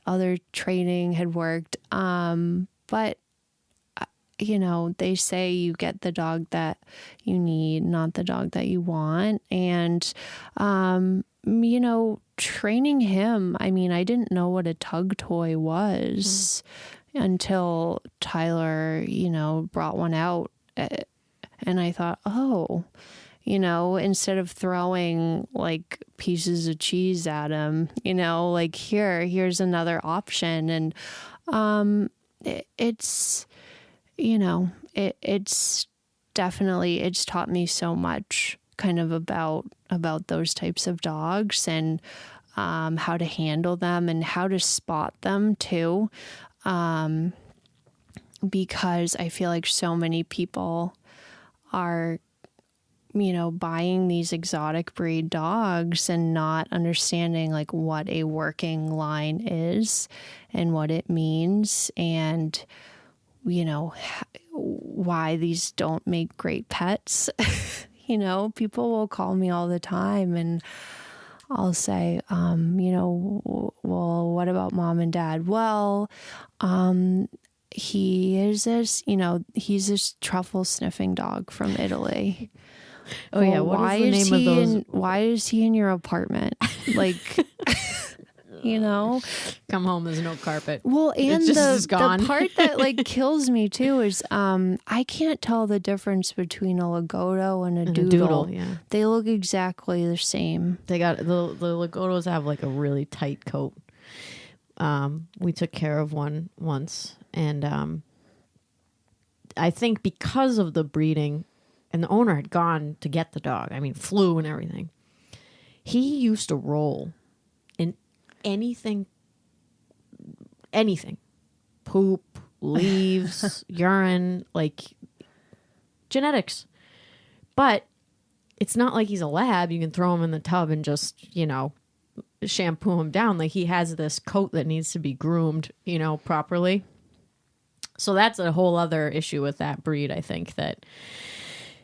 [SPEAKER 3] other training had worked. But, they say you get the dog that you need, not the dog that you want. And, training him, I mean, I didn't know what a tug toy was until Tyler, brought one out. And I thought, oh, instead of throwing pieces of cheese at him, here's another option. And it's definitely, it's taught me so much kind of about those types of dogs, and how to handle them and how to spot them too. Because I feel like so many people are, buying these exotic breed dogs and not understanding what a working line is and what it means, and, why these don't make great pets. People will call me all the time and I'll say, well, what about mom and dad? Well, he is this, he's this truffle sniffing dog from Italy.
[SPEAKER 1] Oh yeah. What is the name of those?
[SPEAKER 3] Why is he in your apartment?
[SPEAKER 1] Come home, there's no carpet.
[SPEAKER 3] Well, and
[SPEAKER 1] the
[SPEAKER 3] part that kills me too is I can't tell the difference between a Lagotto and a Doodle.
[SPEAKER 1] Yeah.
[SPEAKER 3] They look exactly the same.
[SPEAKER 1] They got the Lagottos have a really tight coat. We took care of one once, and I think because of the breeding, and the owner had gone to get the dog, flew and everything, he used to roll in anything, poop, leaves, urine, genetics. But it's not like he's a lab. You can throw him in the tub and just, shampoo him down. He has this coat that needs to be groomed, properly. So that's a whole other issue with that breed, I think, that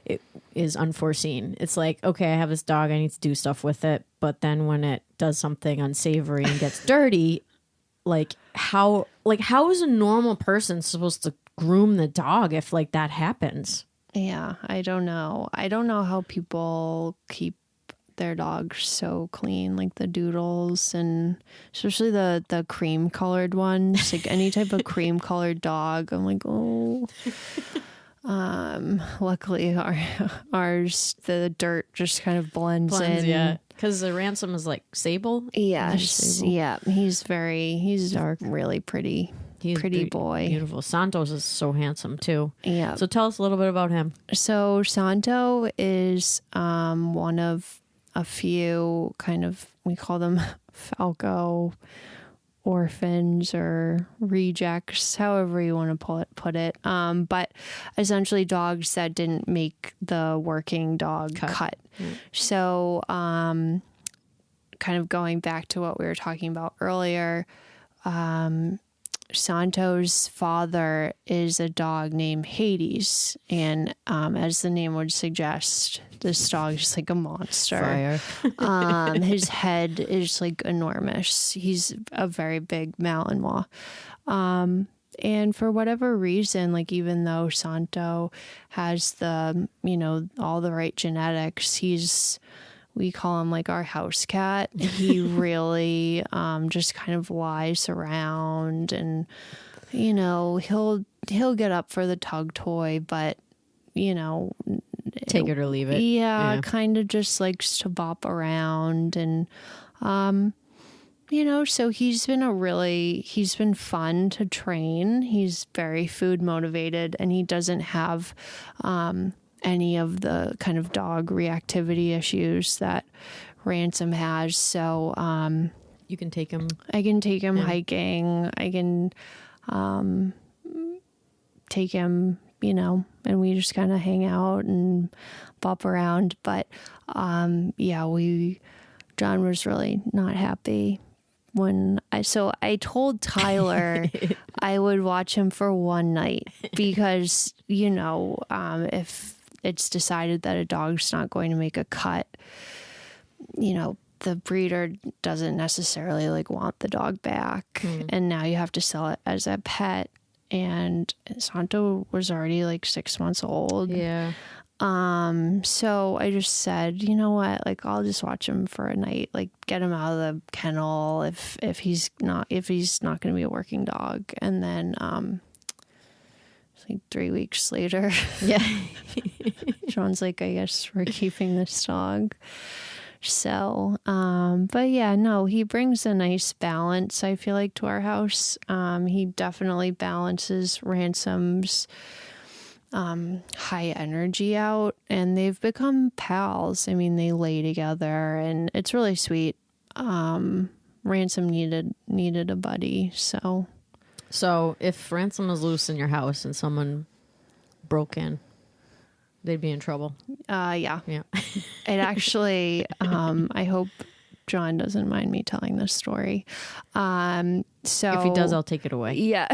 [SPEAKER 1] it is unforeseen. It's okay, I have this dog, I need to do stuff with it, but then when it does something unsavory and gets dirty, how is a normal person supposed to groom the dog if that happens?
[SPEAKER 3] Yeah, I don't know how people keep their dogs so clean, the Doodles, and especially the cream colored ones, any type of cream colored dog. I'm oh. Luckily ours, the dirt just kind of blends in.
[SPEAKER 1] Yeah, because the Ransom is sable.
[SPEAKER 3] Yes,
[SPEAKER 1] sable.
[SPEAKER 3] Yeah, he's dark, really pretty. He's pretty boy.
[SPEAKER 1] Beautiful. Santos is so handsome too.
[SPEAKER 3] Yeah.
[SPEAKER 1] So tell us a little bit about him.
[SPEAKER 3] So Santo is one of a few kind of, we call them Falco orphans or rejects, however you want to put it. But essentially dogs that didn't make the working dog cut. So kind of going back to what we were talking about earlier, Santos' father is a dog named Hades, and as the name would suggest, this dog is like a monster.
[SPEAKER 1] Fire.
[SPEAKER 3] His head is like enormous. He's a very big Malinois. And for whatever reason, like even though Santo has the, all the right genetics, we call him like our house cat. He really just kind of lies around, and he'll get up for the tug toy, but
[SPEAKER 1] take it or leave it.
[SPEAKER 3] Yeah. Kind of just likes to bop around, and so he's been fun to train. He's very food motivated, and he doesn't have any of the kind of dog reactivity issues that Ransom has. So
[SPEAKER 1] you can take him.
[SPEAKER 3] I can take him hiking. I can take him, and we just kind of hang out and bop around. But John was really not happy when I told Tyler I would watch him for one night because, if it's decided that a dog's not going to make a cut, the breeder doesn't necessarily like want the dog back. And now you have to sell it as a pet. And Santo was already like 6 months old.
[SPEAKER 1] Yeah.
[SPEAKER 3] So I just said, you know what, like I'll just watch him for a night, like get him out of the kennel if he's not going to be a working dog. And then like 3 weeks later, John's like, I guess we're keeping this dog. So, but yeah, no, he brings a nice balance, I feel like, to our house. He definitely balances Ransom's high energy out, and they've become pals. I mean, they lay together, and it's really sweet. Ransom needed a buddy, so
[SPEAKER 1] if Ransom was loose in your house and someone broke in, they'd be in trouble.
[SPEAKER 3] Yeah.
[SPEAKER 1] It
[SPEAKER 3] actually, I hope John doesn't mind me telling this story. So
[SPEAKER 1] if he does, I'll take it away.
[SPEAKER 3] Yeah.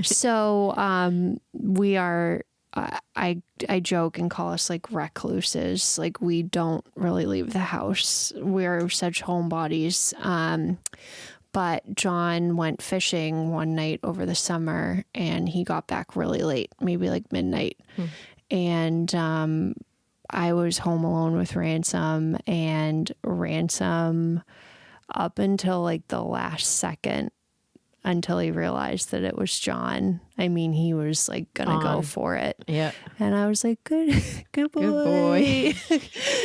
[SPEAKER 3] So we are. I joke and call us like recluses. Like we don't really leave the house. We're such homebodies. But John went fishing one night over the summer, and he got back really late, maybe like midnight. And I was home alone with Ransom, and Ransom, up until like the last second, until he realized that it was John, I mean, he was like gonna go for it. Yeah. And I was like, good boy. Good boy.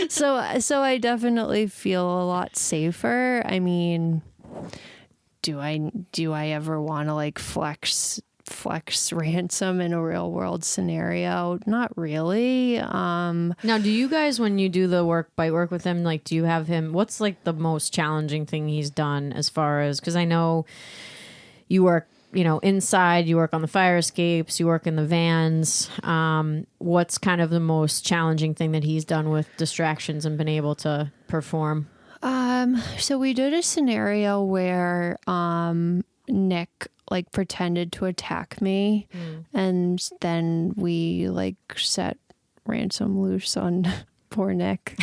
[SPEAKER 3] So I definitely feel a lot safer. I mean, do I ever want to like flex Ransom in a real world scenario? Not really. Now,
[SPEAKER 1] do you guys, when you do the bite work with him, like, do you have him, what's like the most challenging thing he's done as far as, because I know you work, inside, you work on the fire escapes, you work in the vans. What's kind of the most challenging thing that he's done with distractions and been able to perform?
[SPEAKER 3] So we did a scenario where Nick like pretended to attack me, and then we like set Ransom loose on poor Nick.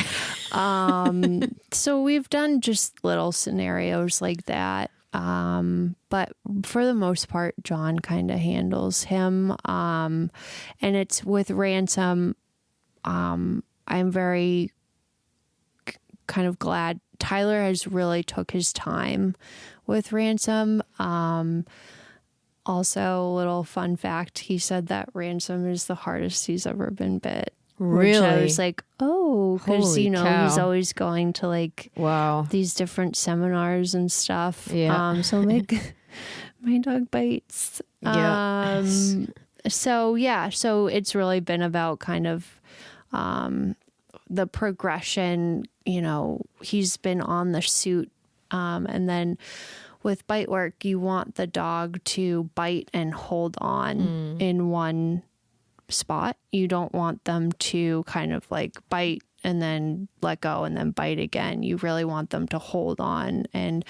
[SPEAKER 3] So we've done just little scenarios like that. But for the most part, John kind of handles him. And it's with Ransom. I'm very kind of glad Tyler has really took his time with Ransom. Also, a little fun fact, he said that Ransom is the hardest he's ever been bit.
[SPEAKER 1] Really?
[SPEAKER 3] Which I was like, oh, because,
[SPEAKER 1] cow.
[SPEAKER 3] He's always going to like these different seminars and stuff.
[SPEAKER 1] Yeah.
[SPEAKER 3] So like, my dog bites.
[SPEAKER 1] Yeah.
[SPEAKER 3] So it's really been about kind of the progression. He's been on the suit, and then with bite work, you want the dog to bite and hold on in one spot. You don't want them to kind of like bite and then let go and then bite again. You really want them to hold on and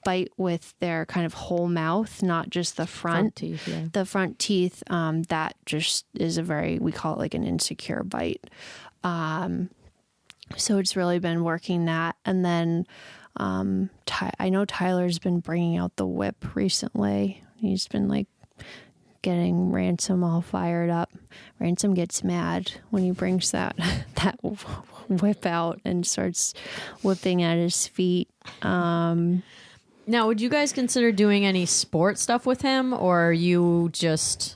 [SPEAKER 3] bite with their kind of whole mouth, not just the front
[SPEAKER 1] teeth. Yeah.
[SPEAKER 3] The front teeth. That just is we call it like an insecure bite. So it's really been working that. And then I know Tyler's been bringing out the whip recently. He's been like getting Ransom all fired up. Ransom gets mad when he brings that whip out and starts whipping at his feet.
[SPEAKER 1] Now, would you guys consider doing any sport stuff with him, or are you just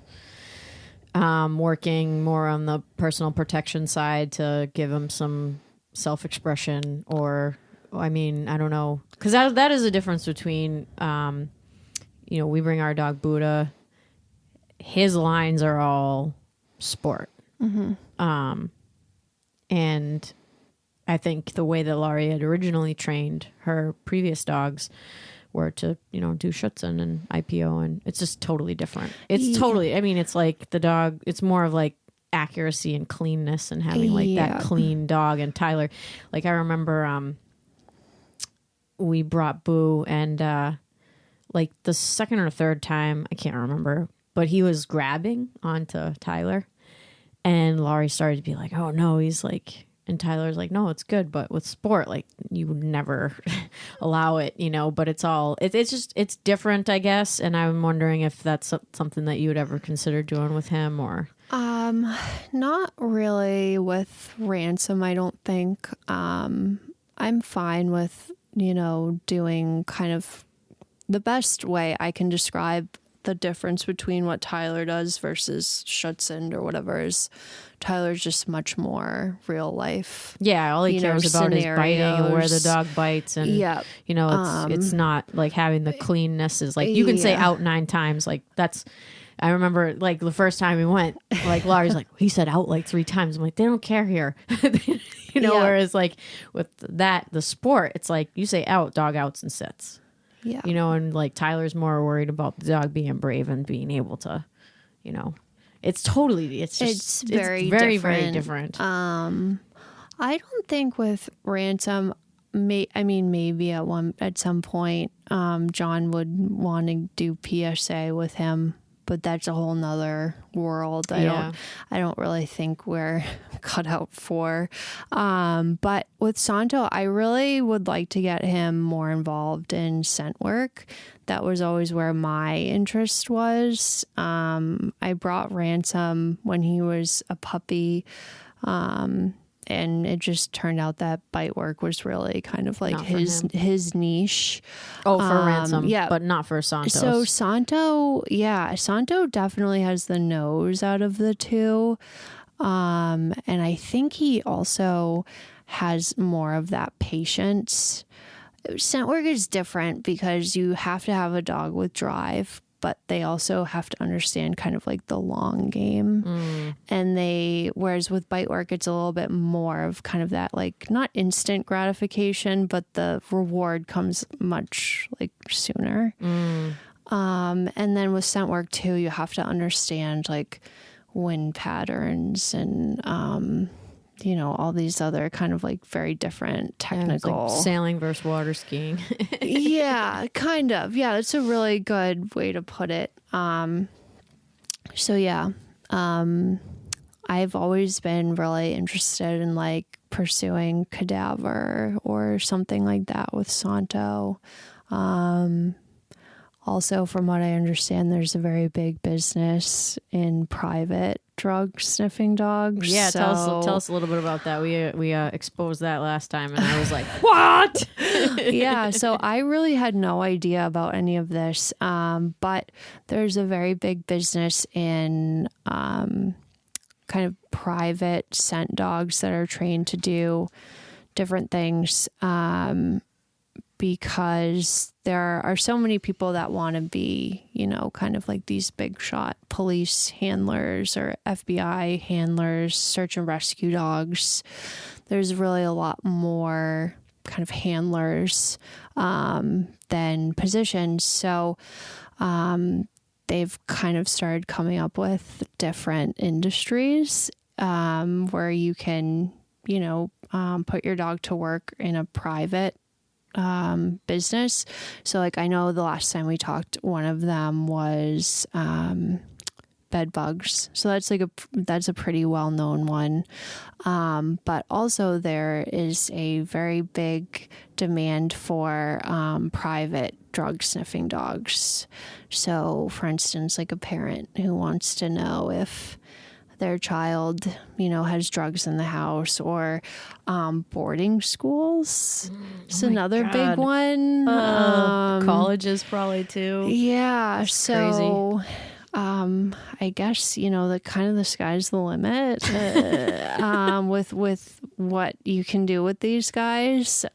[SPEAKER 1] working more on the personal protection side to give him some self-expression? Or, I mean, I don't know, because that is a difference between, we bring our dog Buddha. His lines are all sport. And I think the way that Laurie had originally trained her previous dogs were to, do Schutzen and IPO, and it's just totally different. It's totally, I mean, it's like the dog, it's more of like accuracy and cleanness and having like that clean dog. And Tyler, like I remember we brought Boo, and like the second or third time, I can't remember, but he was grabbing onto Tyler, and Laurie started to be like, oh no, he's like, and Tyler's like, no, it's good. But with sport, like you would never allow it, but it's all, it's different, I guess. And I'm wondering if that's something that you would ever consider doing with him, or.
[SPEAKER 3] Not really with Ransom, I don't think. I'm fine with, doing kind of the best way I can describe the difference between what Tyler does versus Schutzen or whatever is Tyler's just much more real life.
[SPEAKER 1] Yeah, all he cares about is biting and where the dog bites, and it's not like having the cleanness is like you can say out 9 times. Like that's, I remember like the first time we went, like Laurie's like, he said out like 3 times. I'm like, they don't care here. Whereas like with that, the sport, it's like you say out, dog outs and sits. Yeah. And like Tyler's more worried about the dog being brave and being able to, it's very, very different.
[SPEAKER 3] I don't think with Ransom, maybe at some point, John would want to do PSA with him, but that's a whole nother world. I don't really think we're cut out for. But with Santo, I really would like to get him more involved in scent work. That was always where my interest was. I brought Ransom when he was a puppy. And it just turned out that bite work was really kind of like his niche.
[SPEAKER 1] Oh, for Ransom, yeah, but not for Santos.
[SPEAKER 3] So Santo definitely has the nose out of the two. And I think he also has more of that patience. Scent work is different because you have to have a dog with drive, but they also have to understand kind of like the long game. And whereas with bite work, it's a little bit more of kind of that, like not instant gratification, but the reward comes much like sooner. And then with scent work too, you have to understand like wind patterns and, all these other kind of like very different technical
[SPEAKER 1] like sailing versus water skiing.
[SPEAKER 3] Yeah, kind of. Yeah, that's a really good way to put it. I've always been really interested in like pursuing cadaver or something like that with Santo. Also, from what I understand, there's a very big business in private drug sniffing dogs.
[SPEAKER 1] Yeah, tell us a little bit about that. We exposed that last time, and I was like, what?
[SPEAKER 3] Yeah, so I really had no idea about any of this, but there's a very big business in kind of private scent dogs that are trained to do different things. Because there are so many people that want to be, kind of like these big shot police handlers or FBI handlers, search and rescue dogs. There's really a lot more kind of handlers than positions. So they've kind of started coming up with different industries where you can, put your dog to work in a private business. So like, I know the last time we talked, one of them was bed bugs. So that's a pretty well-known one. But also there is a very big demand for private drug sniffing dogs. So for instance, like a parent who wants to know if their child, has drugs in the house, or boarding schools. It's another big one.
[SPEAKER 1] Colleges probably too.
[SPEAKER 3] Yeah.
[SPEAKER 1] That's
[SPEAKER 3] so I guess, the sky's the limit with what you can do with these guys.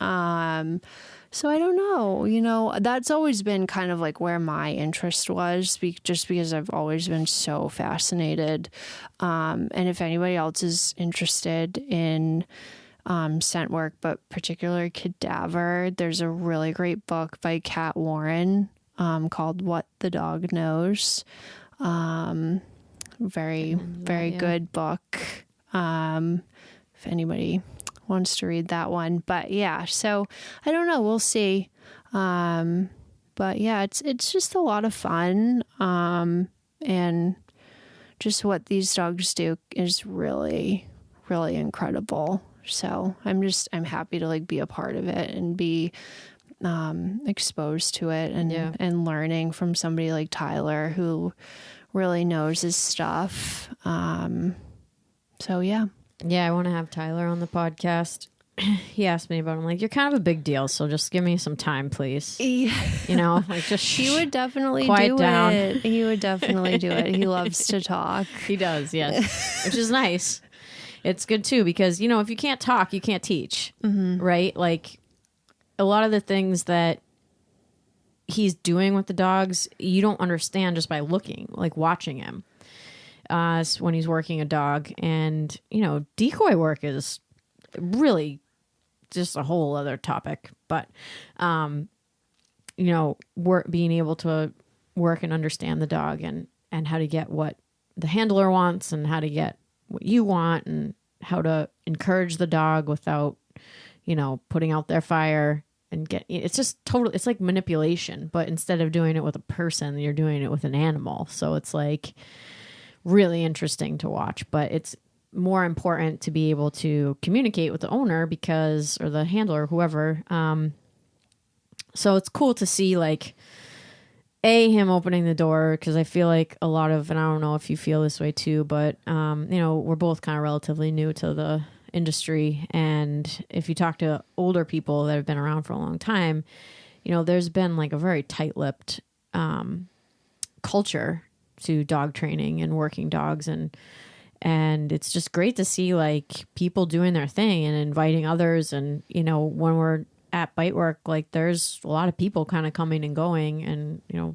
[SPEAKER 3] So I don't know, that's always been kind of like where my interest was, just because I've always been so fascinated. And if anybody else is interested in scent work, but particularly cadaver, there's a really great book by Kat Warren called What the Dog Knows. Very good book. If anybody wants to read that one, but yeah, so I don't know, we'll see. But yeah, it's just a lot of fun. And just what these dogs do is really, really incredible. So I'm happy to like be a part of it and be exposed to it and learning from somebody like Tyler who really knows his stuff. So yeah.
[SPEAKER 1] Yeah, I want to have Tyler on the podcast. He asked me about it. I'm like, you're kind of a big deal, so just give me some time, please.
[SPEAKER 3] Yeah.
[SPEAKER 1] Like just
[SPEAKER 3] he would definitely
[SPEAKER 1] quiet
[SPEAKER 3] do
[SPEAKER 1] down.
[SPEAKER 3] it. He would definitely do it. He loves to talk.
[SPEAKER 1] He does, yes. Which is nice. It's good too, because, if you can't talk, you can't teach, right? Like a lot of the things that he's doing with the dogs, you don't understand just by watching him. When he's working a dog, and decoy work is really just a whole other topic, but being able to work and understand the dog and how to get what the handler wants and how to get what you want and how to encourage the dog without putting out their fire and it's just totally, it's like manipulation, but instead of doing it with a person, you're doing it with an animal. So it's like really interesting to watch, but it's more important to be able to communicate with the owner or the handler, whoever. So it's cool to see like him opening the door, because I feel like a lot of, and I don't know if you feel this way too, but we're both kind of relatively new to the industry, and if you talk to older people that have been around for a long time, there's been like a very tight-lipped culture to dog training and working dogs, and it's just great to see like people doing their thing and inviting others. And when we're at bite work, like there's a lot of people kind of coming and going, and a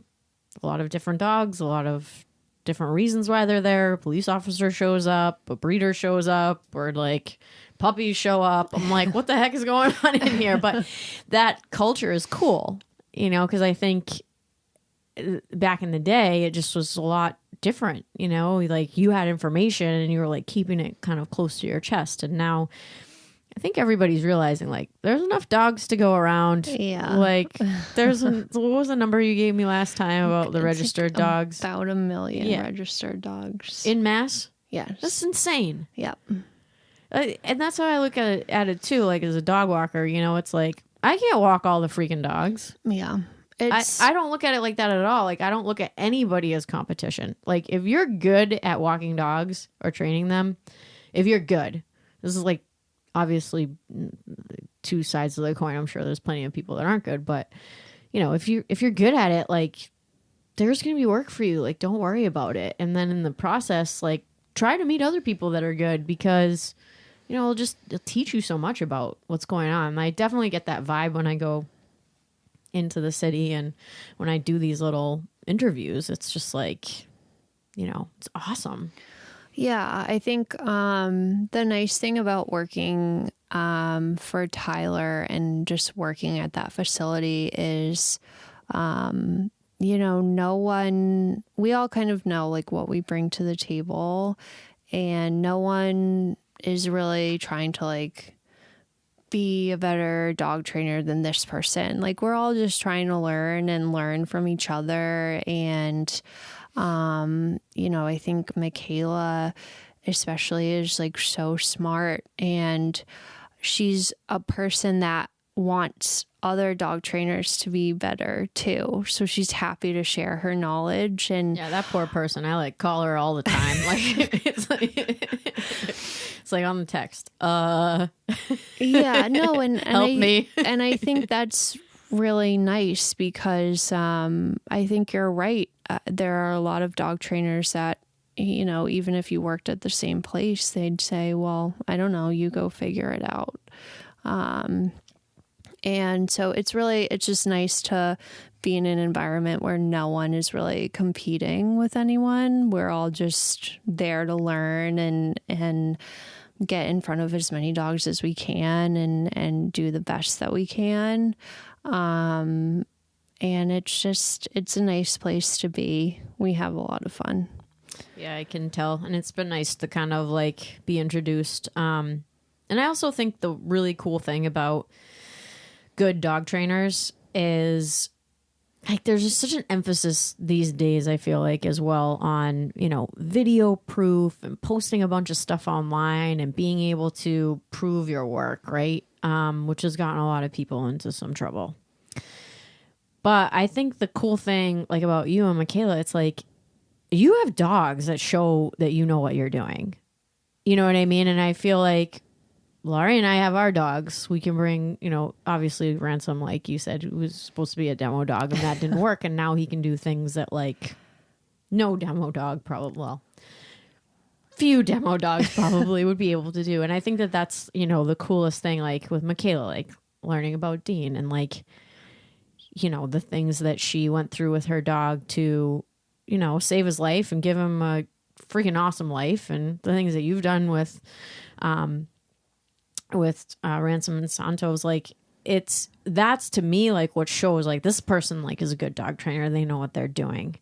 [SPEAKER 1] lot of different dogs, a lot of different reasons why they're there. A police officer shows up, a breeder shows up, or like puppies show up. I'm like, what the heck is going on in here? But that culture is cool, because I think back in the day, it just was a lot different, like you had information and you were like keeping it kind of close to your chest. And now I think everybody's realizing like there's enough dogs to go around.
[SPEAKER 3] Yeah.
[SPEAKER 1] Like what was the number you gave me last time about the registered dogs?
[SPEAKER 3] About 1 million registered dogs.
[SPEAKER 1] In mass?
[SPEAKER 3] Yes.
[SPEAKER 1] That's insane.
[SPEAKER 3] Yep.
[SPEAKER 1] And that's how I look at it too. Like as a dog walker, it's like I can't walk all the freaking dogs.
[SPEAKER 3] Yeah.
[SPEAKER 1] I don't look at it like that at all. Like I don't look at anybody as competition. Like if you're good at walking dogs or training them, if you're good, this is like obviously two sides of the coin. I'm sure there's plenty of people that aren't good, but if you're good at it, like there's going to be work for you. Like don't worry about it. And then in the process, like try to meet other people that are good, because it'll teach you so much about what's going on. And I definitely get that vibe when I go into the city and when I do these little interviews. It's just like, it's awesome.
[SPEAKER 3] Yeah, I think the nice thing about working for Tyler and just working at that facility is, no one, we all kind of know like what we bring to the table, and no one is really trying to like be a better dog trainer than this person. Like we're all just trying to learn from each other. And, I think Michaela especially is like so smart, and she's a person that wants other dog trainers to be better too. So she's happy to share her knowledge. And
[SPEAKER 1] yeah, that poor person, I like call her all the time. Like it's like on the text.
[SPEAKER 3] Yeah, no, and
[SPEAKER 1] help me.
[SPEAKER 3] And I think that's really nice because I think you're right. There are a lot of dog trainers that, even if you worked at the same place, they'd say, well, I don't know, you go figure it out. And so it's just nice to be in an environment where no one is really competing with anyone. We're all just there to learn and get in front of as many dogs as we can and do the best that we can. And it's a nice place to be. We have a lot of fun.
[SPEAKER 1] Yeah, I can tell. And it's been nice to kind of like be introduced. And I also think the really cool thing about good dog trainers is like there's just such an emphasis these days, I feel like, as well on, video proof and posting a bunch of stuff online and being able to prove your work, right? Which has gotten a lot of people into some trouble. But I think the cool thing like about you and Michaela, it's like you have dogs that show that you know what you're doing. You know what I mean? And I feel like Laurie and I have our dogs. We can bring, obviously Ransom, like you said, was supposed to be a demo dog and that didn't work. And now he can do things that like no demo dog few demo dogs probably would be able to do. And I think that that's, the coolest thing, like with Michaela, like learning about Dean and like, the things that she went through with her dog to, save his life and give him a freaking awesome life. And the things that you've done with Ransom and Santos, like that's to me like what shows like this person like is a good dog trainer. They know what they're doing,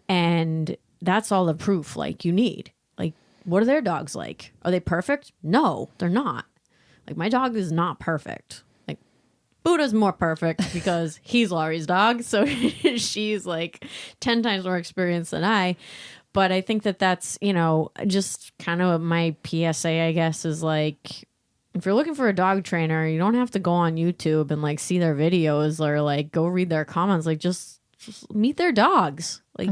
[SPEAKER 1] and that's all the proof like you need. Like, what are their dogs like? Are they perfect? No, they're not. Like my dog is not perfect. Like Buddha's more perfect because he's Laurie's dog, so she's like 10 times more experienced than I. But I think that that's just kind of my PSA, I guess, is like, if you're looking for a dog trainer, you don't have to go on YouTube and like see their videos or like go read their comments. Like just meet their dogs, like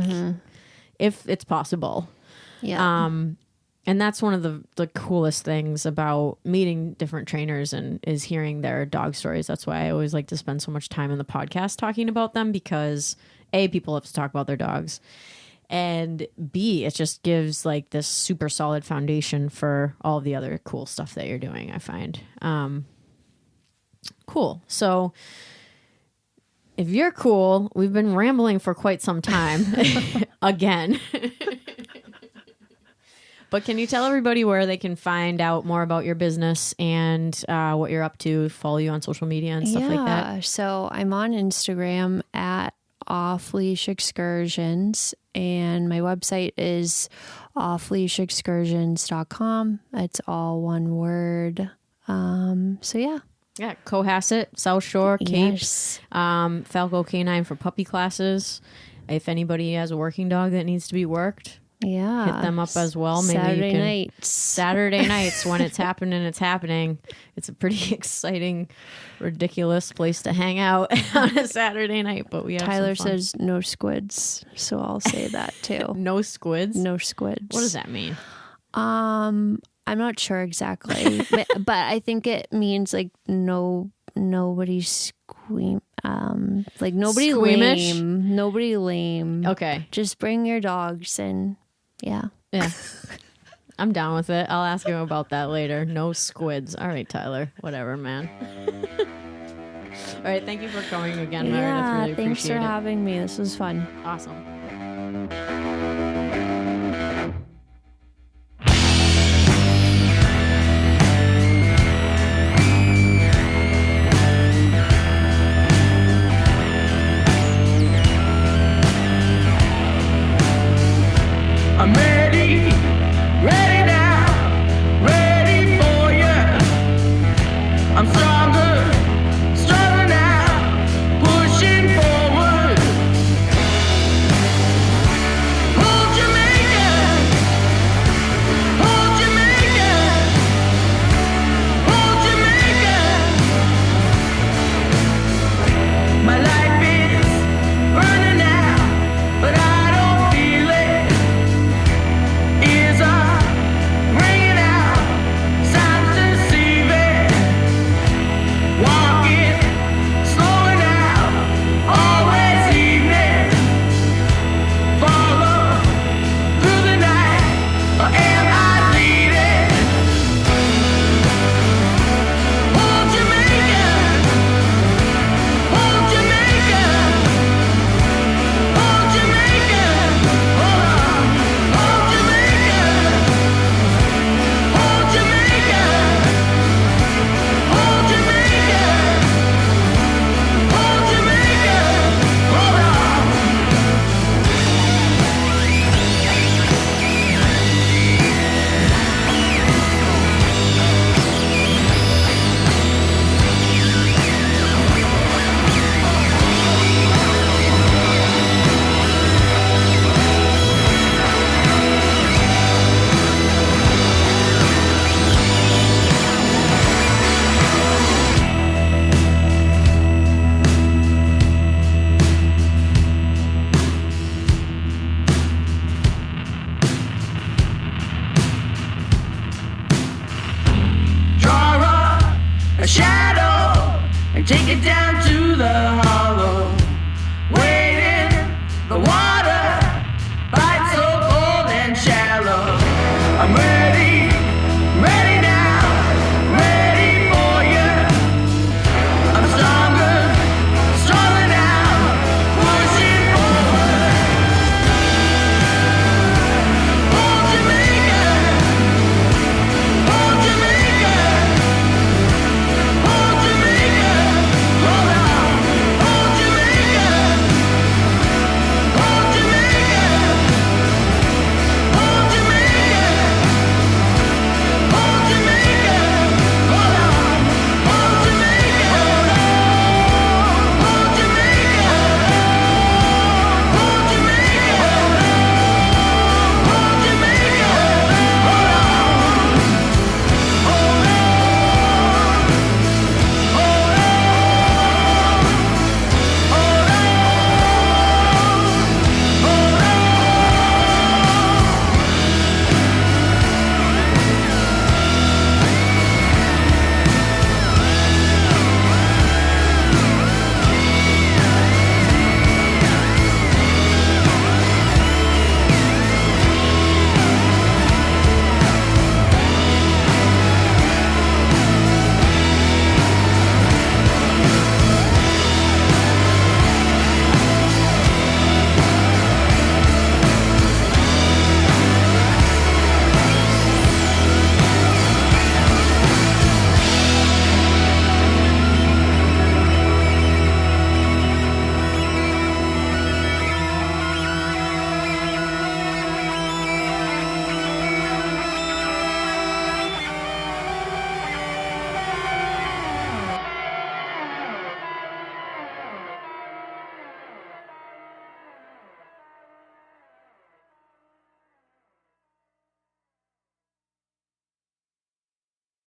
[SPEAKER 1] if it's possible.
[SPEAKER 3] Yeah.
[SPEAKER 1] And that's one of the coolest things about meeting different trainers and is hearing their dog stories. That's why I always like to spend so much time in the podcast talking about them, because A, people have to talk about their dogs. And B, it just gives like this super solid foundation for all the other cool stuff that you're doing, I find. Cool. So if you're cool, we've been rambling for quite some time again. But can you tell everybody where they can find out more about your business and what you're up to, follow you on social media and stuff like that?
[SPEAKER 3] Yeah. So I'm on Instagram at Off Leash Excursions, and my website is offleashexcursions.com. It's all one word. So yeah.
[SPEAKER 1] Yeah, Cohasset, South Shore, Cape,
[SPEAKER 3] Yes.
[SPEAKER 1] Falco Canine for puppy classes. If anybody has a working dog that needs to be worked,
[SPEAKER 3] Yeah.
[SPEAKER 1] hit them up as well. Maybe
[SPEAKER 3] Saturday nights.
[SPEAKER 1] Saturday nights when it's happening, it's happening. It's a pretty exciting, ridiculous place to hang out on a Saturday night. But we have
[SPEAKER 3] Tyler
[SPEAKER 1] some fun.
[SPEAKER 3] says no squids, so I'll say that too.
[SPEAKER 1] No squids.
[SPEAKER 3] No squids.
[SPEAKER 1] What does that mean?
[SPEAKER 3] I'm not sure exactly, but I think it means like nobody like nobody
[SPEAKER 1] Squeamish?
[SPEAKER 3] lame, nobody lame.
[SPEAKER 1] Okay.
[SPEAKER 3] Just bring your dogs and yeah.
[SPEAKER 1] Yeah. I'm down with it. I'll ask him about that later. No squids. All right, Tyler. Whatever, man. All right. Thank you for coming again, Meredith.
[SPEAKER 3] Yeah,
[SPEAKER 1] Really
[SPEAKER 3] thanks
[SPEAKER 1] appreciate
[SPEAKER 3] for
[SPEAKER 1] it.
[SPEAKER 3] having me. This was fun.
[SPEAKER 1] Awesome.